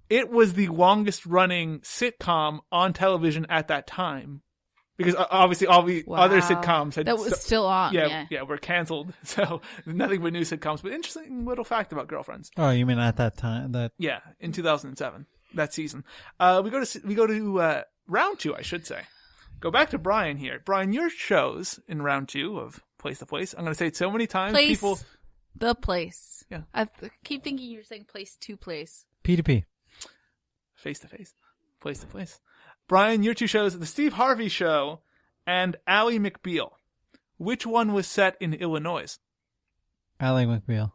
it was the longest running sitcom on television at that time. Because obviously all the other sitcoms had... That was still on, yeah. were canceled. So nothing but new sitcoms. But interesting little fact about Girlfriends. Oh, you mean at that time? Yeah, in 2007, that season. We go to round 2, I should say. Go back to Brian here. Brian, your shows in round 2 of Place the Place. I'm going to say it so many times. Place People... the place. Yeah. I keep thinking you're saying place to place. P2P. Face to Face. Place to Place. Brian, your 2 shows, The Steve Harvey Show and Ally McBeal. Which one was set in Illinois? Ally McBeal.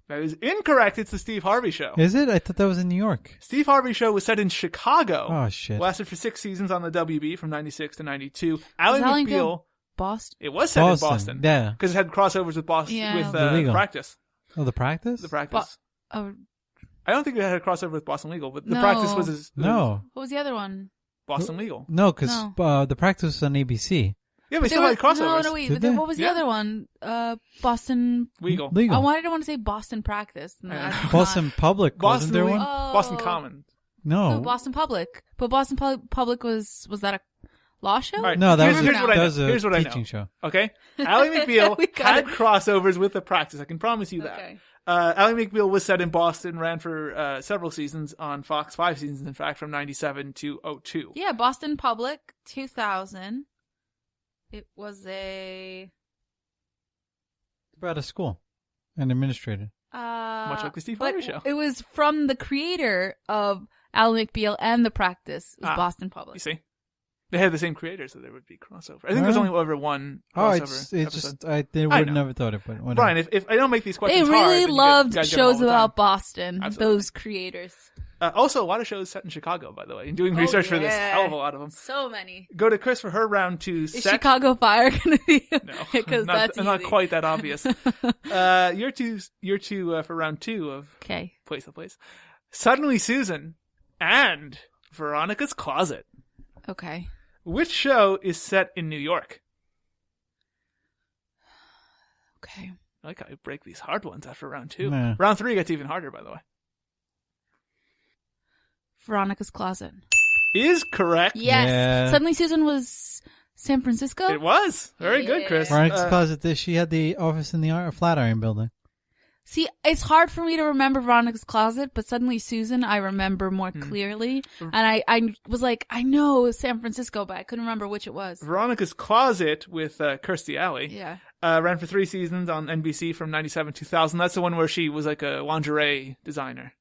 That is incorrect. It's the Steve Harvey Show. Is it? I thought that was in New York. Steve Harvey Show was set in Chicago. Oh, shit. Lasted for 6 seasons on the WB from 96 to 92. Ally Ally McBeal. Boston. It was set in Boston. Yeah. Because it had crossovers with Boston, Yeah. with Legal. Practice. Oh, the practice? The Practice. Oh, I don't think it had a crossover with Boston Legal, but the No. Practice was No. what was the other one? Boston Legal. No, because No. the practice was on ABC. Yeah, but still had crossovers. No, wait. Did But then they? what was the Yeah. other one? Boston. Legal. Legal. Why did I want to say Boston Practice? No, I that's Boston not. Public, wasn't Boston there Le- one? Oh. Boston Common. No. No, Boston Public. But Boston Public was that a law show? All right. No, that Here's- was here's what I that know. was a Here's what I know. teaching show. Okay? Ally McBeal We got had it. crossovers with The Practice. I can promise you that. Okay. Ally McBeal was set in Boston, ran for several seasons on Fox, 5 seasons, in fact, from 97 to 02. Yeah, Boston Public, 2000. It was a About a school. An administrator. Much like the Steve but Harvey Show. It was from the creator of Ally McBeal and The Practice. It was Boston Public. You see? They had the same creator, so there would be crossover. I think there's only ever one crossover It's episode. just, I would I have know. never thought it, but whatever. Brian, if I don't make these They questions hard, really then you loved guys get them all shows the time. about Boston, Absolutely. those creators. Also, a lot of shows set in Chicago, by the way. And doing research for this, yeah. hell of a lot of them. So many. Go to Chris for her round 2 Is set. Chicago Fire going to be? No, Because that's not easy. quite that obvious. You're two for round 2 of Okay. Place to Place. Suddenly Susan and Veronica's Closet. Okay. Which show is set in New York? Okay. I like how I break these hard ones after round 2. Nah. Round 3 gets even harder, by the way. Veronica's Closet. Is correct. Yes. Yeah. Suddenly Susan was San Francisco? It was. Very good, Chris. Veronica's Closet, she had the office in the Flatiron building. See, it's hard for me to remember Veronica's Closet, but Suddenly Susan I remember more Hmm. clearly. And I was like, I know San Francisco, but I couldn't remember which it was. Veronica's Closet with Kirstie Alley. Yeah. Ran for 3 seasons on NBC from 97 to 2000. That's the one where she was like a lingerie designer.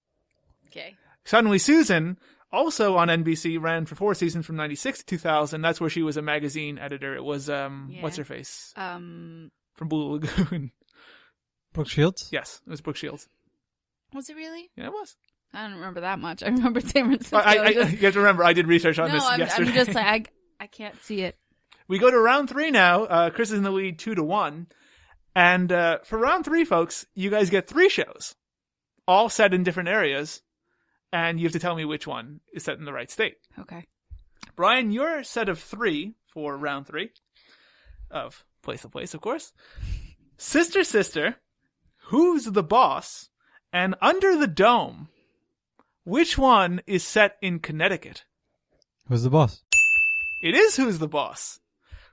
Okay. Suddenly Susan, also on NBC, ran for 4 seasons from 96 to 2000. That's where she was a magazine editor. It was, what's her face? From Blue Lagoon. Brooke Shields? Yes, it was Brooke Shields. Was it really? Yeah, it was. I don't remember that much. I remember San Francisco. You have to remember, I did research on no, this I'm yesterday. just like, I can't see it. We go to round 3 now. Chris is in the lead 2-1. And for round 3, folks, you guys get 3 shows, all set in different areas, and you have to tell me which one is set in the right state. Okay. Brian, your set of 3 for round 3 of Place to Place, of course. Sister, Sister, Who's the Boss, and Under the Dome. Which one is set in Connecticut? Who's the boss? It is Who's the Boss.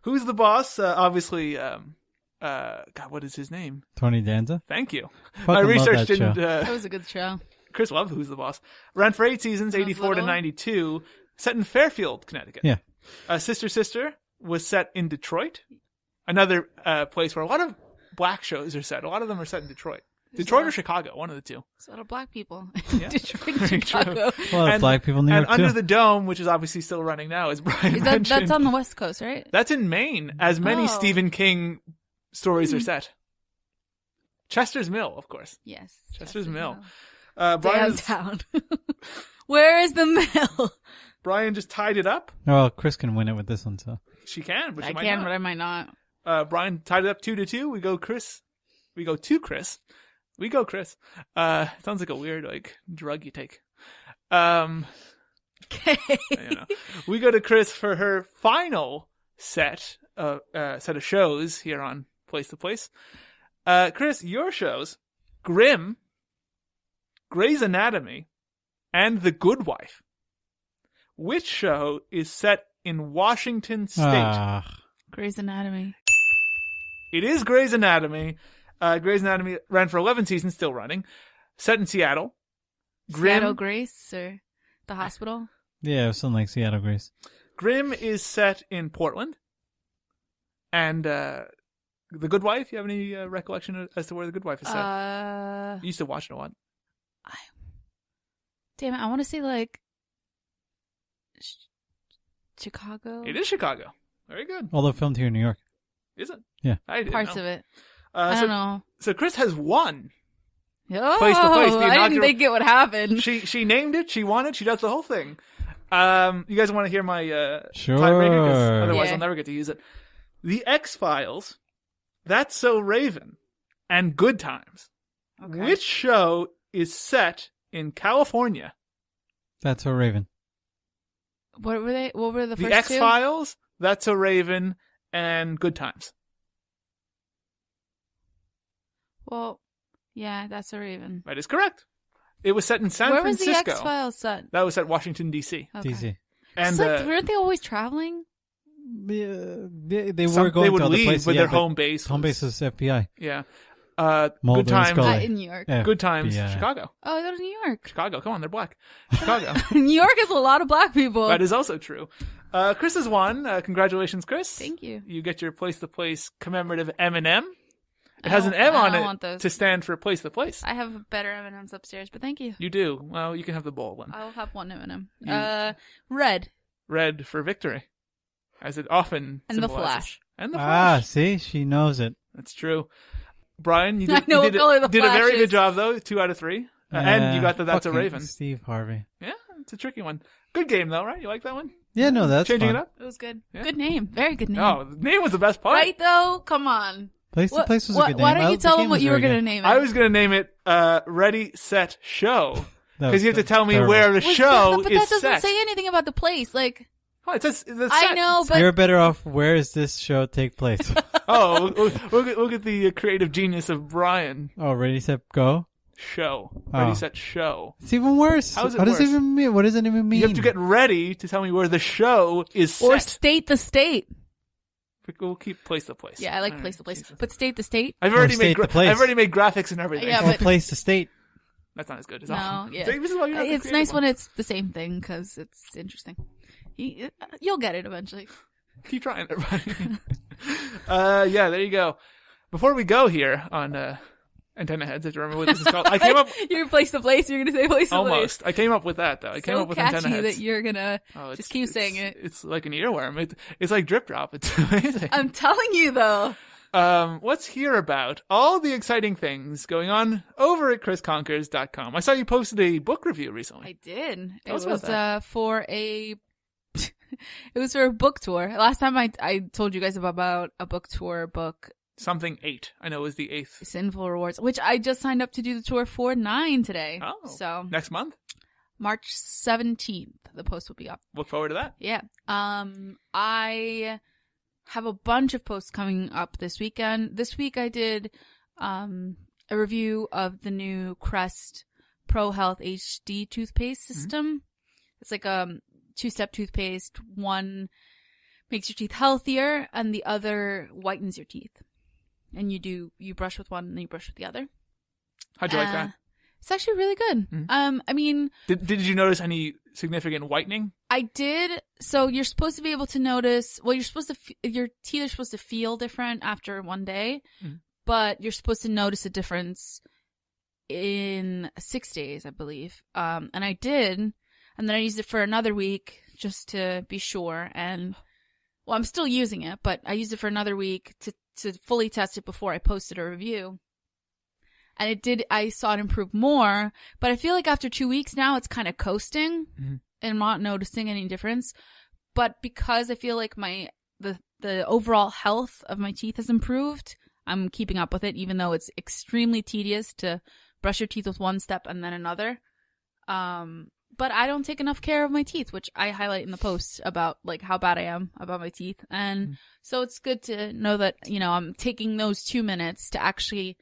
Who's the Boss? Obviously, God, what is his name? Tony Danza? Thank you. Fucking My love research that didn't. show. That was a good show. Chris loved Who's the Boss. Ran for 8 seasons, When I was 84 to little. 92. Set in Fairfield, Connecticut. Yeah. Sister, Sister was set in Detroit. Another place where a lot of black shows are set. A lot of them are set in Detroit. Detroit or Chicago, one of the two. There's a lot of black people. Yeah. Detroit, Very Chicago. true. A lot of black people in New and York, Under too. the Dome, which is obviously still running now, as Brian Is that, mentioned. that's on the West Coast, right? That's in Maine, as many Oh. Stephen King stories are set. Chester's Mill, of course. Yes. Chester's Mill. Brian, Downtown. Where is the mill? Brian just tied it up. Well, Chris can win it with this one, so. She can, but she I might can, not. but I might not. Brian tied it up 2-2. We go Chris. We go to Chris. We go Chris. Sounds like a weird drug you take. Okay. We go to Chris for her final set of shows here on Place to Place. Chris, your shows: Grimm, Grey's Anatomy, and The Good Wife. Which show is set in Washington State? Grey's Anatomy. It is Grey's Anatomy. Grey's Anatomy ran for 11 seasons, still running. Set in Seattle. Seattle Grace or the hospital? Yeah, it was something like Seattle Grace. Grimm is set in Portland. And The Good Wife, you have any recollection as to where The Good Wife is set? You used to watch it a lot. Damn it, I want to say like Chicago. It is Chicago. Very good. Although filmed here in New York. Is it? Yeah. I didn't Parts know. of it. I don't know. So Chris has won Oh, Place the place. The I didn't inaugural- think it would happen. She named it. She won it. She does the whole thing. You guys want to hear my Sure. tiebreaker? 'Cause otherwise, Yeah. I'll never get to use it. The X-Files, That's So Raven, and Good Times. Okay. Which show is set in California? That's So Raven. What were they? What were the The first two? X-Files, That's So Raven, and Good Times. Well, yeah, That's a Raven. That is correct. It was set in San Where was Francisco. the X-Files set? That was at Washington, D.C. Okay. DC. And weren't they always traveling? Yeah, they some- were going they would to other leave, places, but yeah, their home base Home base was FBI. Yeah. Mulder Good and Times. Scully. In New York. Good Times. FBI. Chicago. Oh, I go to New York. Chicago. Come on, they're black. Chicago. New York has a lot of black people. That is also true. Chris has won. Congratulations, Chris. Thank you. You get your Place to Place commemorative M&M. It I has an don't- M I on don't it want those. to stand for Place to Place. I have better M&Ms upstairs, but thank you. You do. Well, you can have the bowl one. I'll have one M&M. You- Red. Red for victory, as it often And the symbolizes. Flash. And the Ah, Flash. see, she knows it. That's true. Brian, you I did, know you what did, color the did a Flash very is. good job, though. 2 out of 3. And you got That's a fucking Raven. Steve Harvey. Yeah, it's a tricky one. Good game, though, right? You like that one? Yeah, no, that's Changing fun. it up? It was good. Yeah. Good name. Very good name. Oh, the name was the best part. Right, though? Come on. Place to Place was a good name. Why don't you The tell game them what was you were very going to good. name it? I was going to name it Ready, Set, Show. That Because you have to was tell me terrible. where the show but is that doesn't set. say anything about the place. Like, Oh, it says the I set. know, but You're better off. Where does this show take place? Oh, we'll get the creative genius of Brian. Oh, ready, set, go. Show. Ready, Oh. Set, Show. It's even worse. How is it What does worse? it even mean? What does it even mean? You have to get ready to tell me where the show is or set. state the state. We'll keep Place to Place. Yeah, I like All place right, to place. Jesus. But state the state. I've already state made the place. I've already made graphics and everything. Yeah, Or but- place to state. That's not as good. It's No, awesome. yeah. See, this is why you have the It's creative nice one. when it's the same thing because it's interesting. You'll get it eventually. Keep trying, everybody. Yeah, there you go. Before we go here on Antenna Heads, if you remember what this is called, I came up You're place to place. You're gonna say place to place. almost. I came up with that though. I came So up with catchy Antenna Heads. that you're gonna Oh, just keep saying it. It's like an earworm. It's like drip drop. It's amazing. I'm telling you though. Let's hear about all the exciting things going on over at chrisconkers.com. I saw you posted a book review recently. I did. It Tell us was about that. for a. It was for a book tour. Last time I told you guys about a book tour book, Something 8. I know it was the 8th. Sinful Rewards, which I just signed up to do the tour for 9 today. Oh, So next month. March 17th, the post will be up. Look forward to that. Yeah. I have a bunch of posts coming up this weekend. This week I did a review of the new Crest Pro Health HD toothpaste system. It's like a 2-step toothpaste. One makes your teeth healthier and the other whitens your teeth. And you brush with one and then you brush with the other. How'd you like that? It's actually really good. I mean, Did you notice any significant whitening? I did. So you're supposed to be able to notice. Well, you're supposed to. Your teeth are supposed to feel different after one day, but you're supposed to notice a difference in 6 days, I believe. And I did, and then I used it for another week just to be sure. And well, I'm still using it, but I used it for another week to fully test it before I posted a review. And it did. I saw it improve more, but I feel like after 2 weeks now, it's kind of coasting. And I'm not noticing any difference. But because I feel like the overall health of my teeth has improved, I'm keeping up with it, even though it's extremely tedious to brush your teeth with one step and then another. But I don't take enough care of my teeth, which I highlight in the post about like how bad I am about my teeth. And so it's good to know that, I'm taking those 2 minutes to actually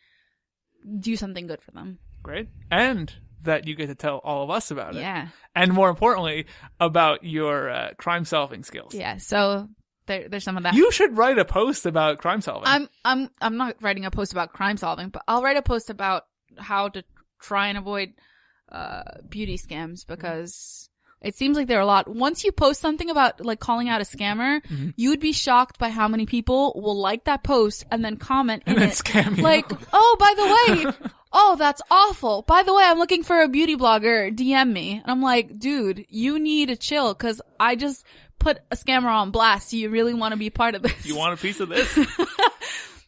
do something good for them. Great. And that you get to tell all of us about it. Yeah. And more importantly, about your crime-solving skills. Yeah. So there's some of that. You should write a post about crime solving. I'm not writing a post about crime solving, but I'll write a post about how to try and avoid beauty scams, because it seems like there are a lot. Once you post something about like calling out a scammer, you'd be shocked by how many people will like that post and then comment in and then it. scam you. Like, oh, by the way, oh, that's awful. By the way, I'm looking for a beauty blogger. DM me. And I'm like, dude, you need to chill, because I just put a scammer on blast. Do you really want to be part of this? You want a piece of this?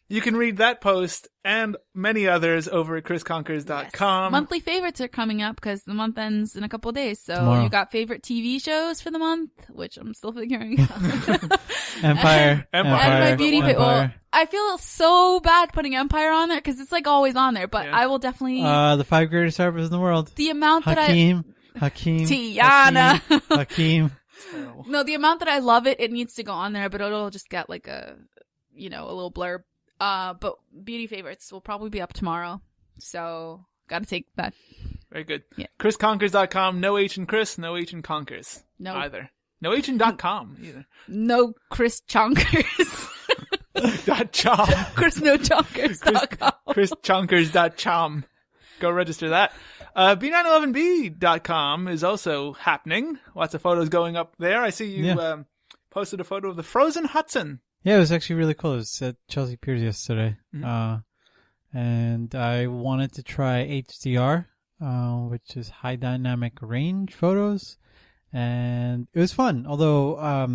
You can read that post and many others over at chrisconquers.com. Monthly favorites are coming up because the month ends in a couple of days. So Tomorrow. you got favorite TV shows for the month, which I'm still figuring out. Empire. And my beauty Empire. well, I feel so bad putting Empire on there because it's like always on there, but I will definitely The 5 greatest rappers in the world. the amount that Hakeem. Tiana. Hakeem. No, the amount that I love it, it needs to go on there, but it'll just get like a little blurb. But beauty favorites will probably be up tomorrow, so gotta take that. Very good. Yeah. chrisconquers.com. No H in Chris, no H in Conquers. No. Either. No H in .com either. No Chris Chonkers. .chom. ChrisNoChonkers.com. chrischonkers.chom. Go register that. B911B.com is also happening. Lots of photos going up there. I see you posted a photo of the frozen Hudson. Yeah, it was actually really cool. It was at Chelsea Piers yesterday. Mm-hmm. And I wanted to try HDR, which is high dynamic range photos. And it was fun. Although,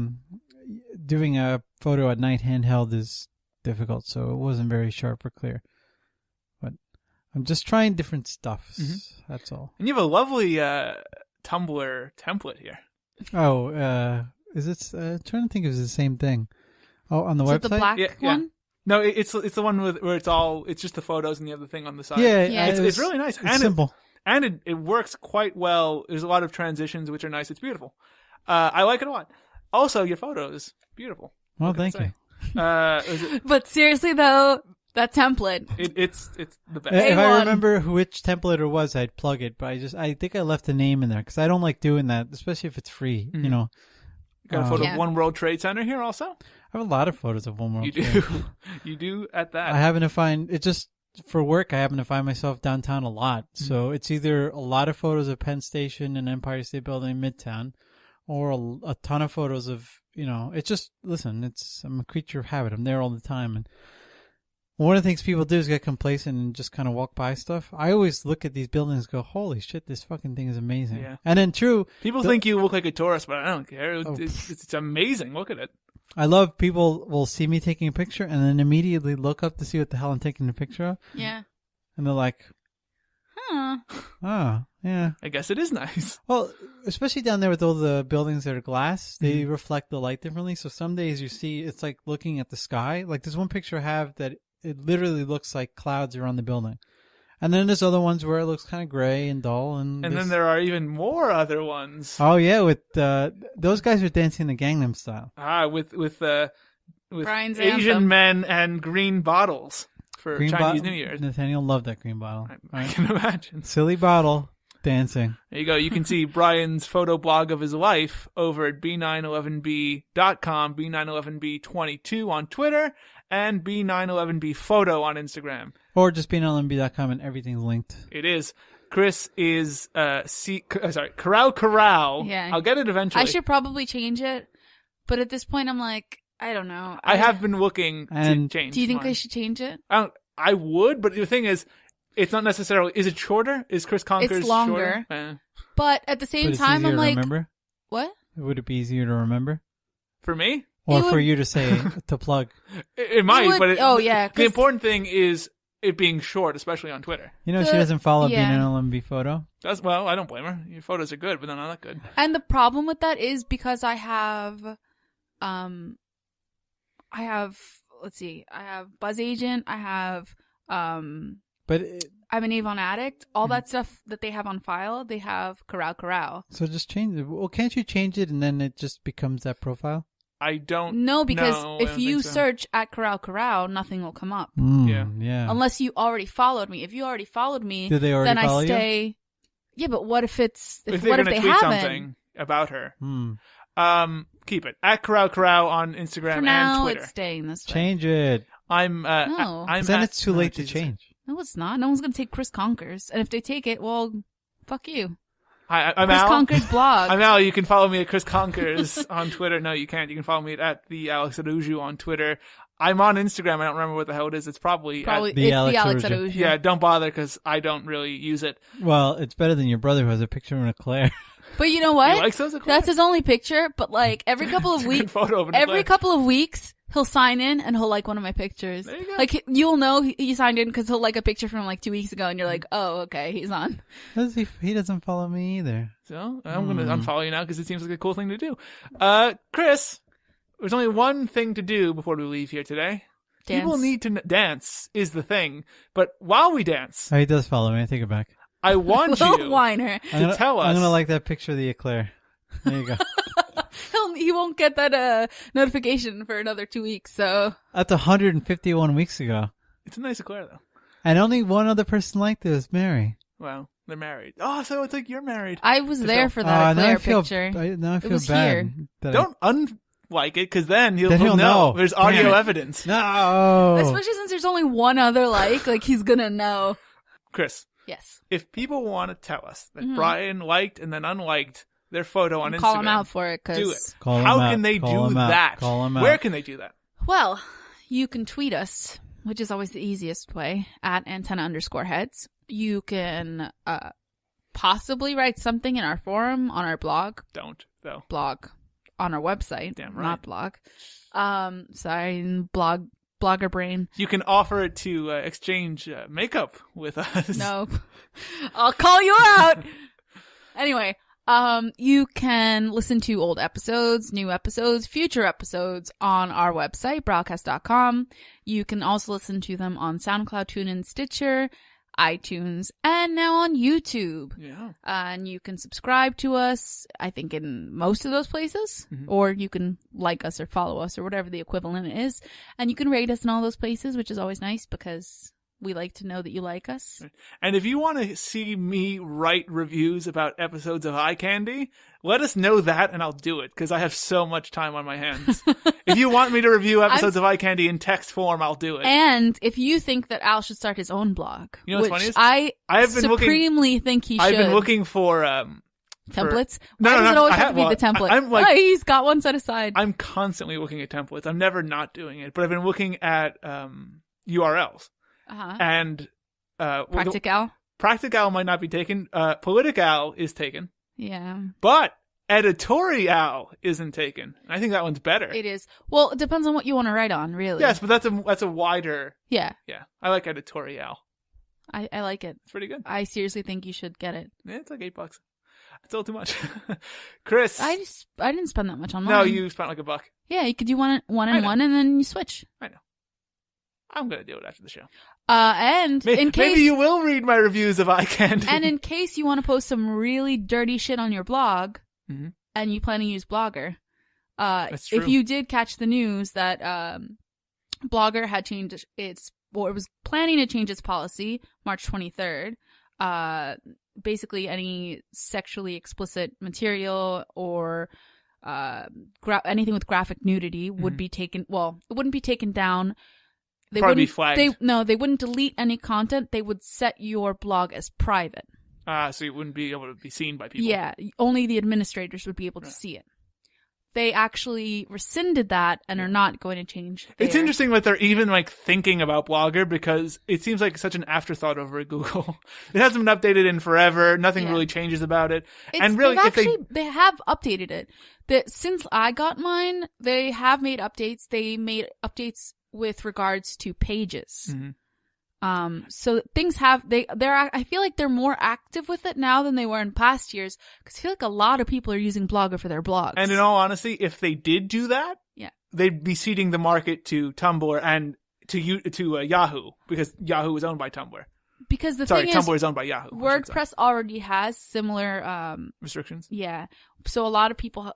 doing a photo at night handheld is difficult, so it wasn't very sharp or clear. But I'm just trying different stuff. Mm-hmm. That's all. And you have a lovely Tumblr template here. Oh, is it? Trying to think if it's the same thing. Oh, on the Is website? it the black one? No, it's the one where it's just the photos and you have the thing on the side. Yeah. It's really nice. It's simple. And it works quite well. There's a lot of transitions which are nice. It's beautiful. I like it a lot. Also, your photos, beautiful. Well, thank you. But seriously though, that template. It's the best. If I A1. remember which template it was, I'd plug it. But I think I left the name in there because I don't like doing that, especially if it's free. Mm-hmm. You know. Got a photo of One World Trade Center here also? I have a lot of photos of One World You Trade. do. You do at that. I happen to find it just for work. I happen to find myself downtown a lot, so it's either a lot of photos of Penn Station and Empire State Building, Midtown, or a ton of photos of It's just I'm a creature of habit. I'm there all the time, and one of the things people do is get complacent and just kind of walk by stuff. I always look at these buildings and go, holy shit, this fucking thing is amazing. Yeah. And then people think you look like a tourist, but I don't care. It's amazing. Look at it. I love people will see me taking a picture and then immediately look up to see what the hell I'm taking a picture of. Yeah. And they're like, Huh. oh, yeah. I guess it is nice. Well, especially down there with all the buildings that are glass, they reflect the light differently. So some days you see it's like looking at the sky. Like there's one picture I have that it literally looks like clouds around the building. And then there's other ones where it looks kind of gray and dull. And then there are even more other ones. Oh, yeah. With those guys are dancing the Gangnam Style. With Brian's Asian anthem. men and green bottles for Chinese New Year. Nathaniel loved that green bottle. I can imagine. Silly bottle. Dancing. There you go. You can see Brian's photo blog of his life over at b911b.com, b911b22 on Twitter, and b911b photo on Instagram. Or just beanlmb.com and everything's linked. It is. Chris is Corral. Yeah. I'll get it eventually. I should probably change it, but at this point I'm like, I don't know. I have been looking to change. Do you think mine. I should change it? I would, but the thing is, it's not necessarily. Is it shorter? Is Chris Conquers It's longer. Shorter? But at the same But it's time, easier I'm to like, remember? what? Would it be easier to remember? For me? Or for you to say, to plug? It might, would- but yeah, the 'cause- important thing is it being short, especially on Twitter. You know, she doesn't follow yeah. BNLMB photo. Well, I don't blame her. Your photos are good, but they're not that good. And the problem with that is because I have, let's see, I have Buzz Agent, I have, But I'm an Avon Addict. All that stuff that they have on file, they have Corral. so just change it. Well, can't you change it and then it just becomes that profile? I don't. No, because know. I if don't you think so. search at Corral, nothing will come up. Yeah. Unless you already followed me. If you already followed me, Did they already then follow I you? stay. Yeah, but what if it's If what they're if going they to tweet haven't? something about her, keep it at Corral on Instagram For now, and Twitter. it's staying this way. Change it. I'm. No. I'm. Then at- it's too late to Jesus. change. No, it's not. No one's gonna take Chris Conquers, and if they take it, well, fuck you. Hi, I'm Chris Al. Conquers blog. I'm Al. You can follow me at Chris Conquers on Twitter. No, you can't. You can follow me at the Alex Aruju on Twitter. I'm on Instagram. I don't remember what the hell it is. It's probably The at, The Alex Alex Aruju. Aruju. yeah. Don't bother because I don't really use it. Well, it's better than your brother who has a picture of an eclair. But you know what? He likes those eclairs? That's his only picture. But like every couple of It's a good weeks, photo of an every eclair. couple of weeks, He'll sign in and he'll like one of my pictures. There you go. Like, you'll know he signed in because he'll like a picture from like 2 weeks ago and you're like, oh, okay, he's on. He doesn't follow me either. So I'm going to unfollow you now because it seems like a cool thing to do. Chris, there's only one thing to do before we leave here today. Dance. People need to dance is the thing. But while we dance, Oh, he does follow me. I take it back. I want Little you whiner. to tell us. I'm gonna like that picture of the eclair. There you go. He won't get that notification for another 2 weeks, so. That's 151 weeks ago. It's a nice eclair, though. And only one other person liked it was Mary. Well, they're married. Oh, so it's like you're married. I was there for now that I Eclair feel, picture. now I feel was bad. here. that Don't unlike it, because then he'll he'll know. know. There's Damn audio it. evidence. No. Especially since there's only one other like he's gonna know. Chris, Yes. if people want to tell us that Brian liked and then unliked their photo on Instagram, Call him out for it, do because. it. Call him How out. can they Call do him out. that? Call him Where out. can they do that? Well, you can tweet us, which is always the easiest way, at @antenna_heads. You can possibly write something in our forum, on our blog. Don't, though. Blog. On our website. Damn right. Not blog. Sorry, blogger brain. You can offer it to exchange makeup with us. No. I'll call you out! Anyway, you can listen to old episodes, new episodes, future episodes on our website, browcast.com. You can also listen to them on SoundCloud, TuneIn, Stitcher, iTunes, and now on YouTube. Yeah. And you can subscribe to us, I think, in most of those places. Or you can like us or follow us or whatever the equivalent is. And you can rate us in all those places, which is always nice because we like to know that you like us. And if you want to see me write reviews about episodes of Eye Candy, let us know that and I'll do it because I have so much time on my hands. If you want me to review episodes of Eye Candy in text form, I'll do it. And if you think that Al should start his own blog, You know what's which funny is I have been supremely think he should. I've been looking for templates? No, Why no, does it no, always I have have- to be well, the template? I'm like- Oh, he's got one set aside. I'm constantly looking at templates. I'm never not doing it, but I've been looking at URLs. Uh-huh. And Practical? Practical might not be taken. Political is taken. Yeah. But editorial isn't taken. I think that one's better. It is. Well, it depends on what you want to write on, really. Yes, but that's a wider. Yeah. Yeah, I like editorial. I like it. It's pretty good. I seriously think you should get it. Yeah, it's like $8. It's still too much. Chris. I didn't spend that much on mine. No, you spent like $1. Yeah, you could do one I and know. one and then you switch. I know. I'm gonna do it after the show. And in case Maybe you will read my reviews of Eye Candy. and in case you want to post some really dirty shit on your blog, Mhm. and you plan to use Blogger, That's true. if you did catch the news that Blogger had changed it was planning to change its policy March 23rd. Basically, any sexually explicit material or anything with graphic nudity would be taken. Well, it wouldn't be taken down. They Probably be wouldn't. flagged. They wouldn't delete any content. They would set your blog as private. So you wouldn't be able to be seen by people. Yeah, only the administrators would be able to see it. They actually rescinded that and are not going to change. It's interesting that they're even like thinking about Blogger because it seems like such an afterthought over at Google. It hasn't been updated in forever. Nothing really changes about it. And really, they have updated it. Since I got mine, they have made updates. They made updates with regards to pages. So things I feel like they're more active with it now than they were in past years because I feel like a lot of people are using Blogger for their blogs. And in all honesty, if they did do that, they'd be ceding the market to Tumblr and to Yahoo because Yahoo is owned by Tumblr. Because Tumblr is owned by Yahoo. WordPress already has similar restrictions. Yeah, so a lot of people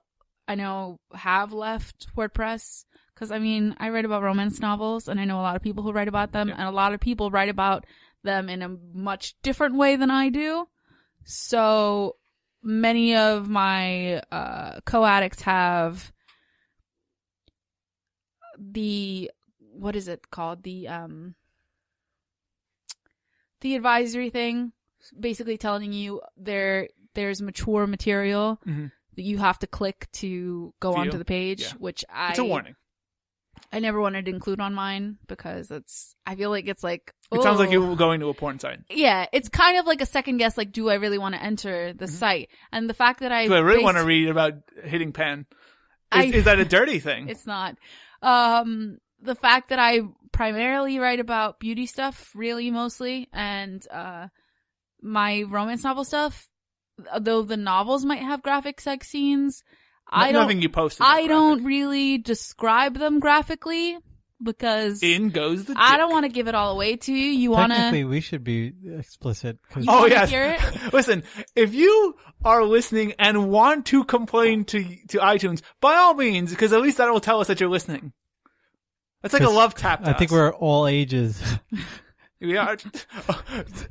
I know have left WordPress. Because, I mean, I write about romance novels, and I know a lot of people who write about them, and a lot of people write about them in a much different way than I do. So, many of my co-addicts have what is it called? The advisory thing, basically telling you there's mature material that you have to click to go onto the page, which it's a warning. I never wanted to include on mine because I feel like it's like, it sounds like you're going to a porn site. Yeah, it's kind of like a second guess, like, do I really want to enter the site? And the fact that Do I really want to read about hitting pen? Is that a dirty thing? It's not. The fact that I primarily write about beauty stuff, really mostly, and my romance novel stuff, though the novels might have graphic sex scenes, Nothing you posted. I don't really describe them graphically because in goes the dick. I don't want to give it all away to you. You want Technically, to... we should be explicit. Oh, yes. Hear it? Listen, if you are listening and want to complain to iTunes, by all means, because at least that will tell us that you're listening. That's like a love tap to I think us. we're all ages. We are.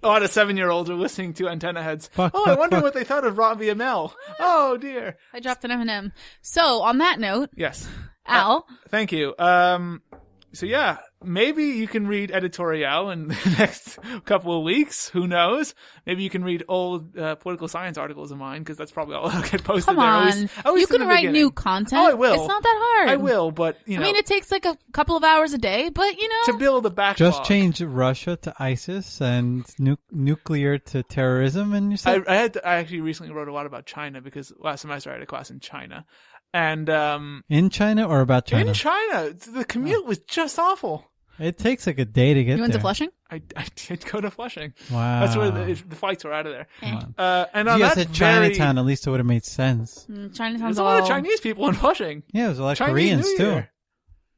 A lot of 7-year-olds are listening to Antenna Heads. Fuck, I fuck, wonder fuck. what they thought of Robbie Amell. Oh, dear. I dropped an M&M. So, on that note, Yes. Al, Thank you. So yeah, maybe you can read editorial in the next couple of weeks. Who knows? Maybe you can read old political science articles of mine, because that's probably all I'll get posted come there. on. At least You in can the write beginning. new content. Oh, I will. It's not that hard. I will, but you know, I mean, it takes like a couple of hours a day, but you know. to build a backlog. Just change Russia to ISIS and nuclear to terrorism, and you said I actually recently wrote a lot about China, because last semester I had a class in China, and in China or about China? in China the commute was just awful. It takes like a day to get You went there. to Flushing? I did go to Flushing. Wow. That's where the flights were out of there. Come And If on you that guys said very, Chinatown, at least it would have made sense. Chinatown's there's a lot of Chinese people in Flushing. Yeah, there's a lot of Chinese Koreans New too. Year.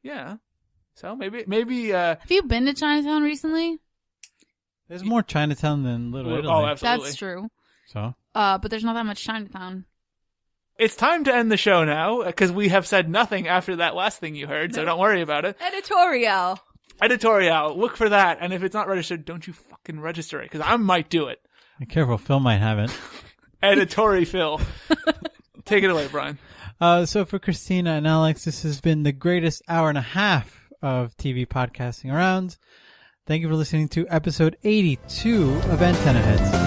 Yeah. So maybe Have you been to Chinatown recently? There's more Chinatown than Little Italy. oh, absolutely. That's true. So But there's not that much Chinatown. It's time to end the show now, because we have said nothing after that last thing you heard, so don't worry about it. Editorial. Editorial, look for that, and if it's not registered, don't you fucking register it, because I might do it. be careful, Phil might have it. Editorial Phil. Take it away, Brian. So for Christina and Alex, this has been the greatest hour and a half of TV podcasting around. Thank you for listening to episode 82 of Antenna Heads.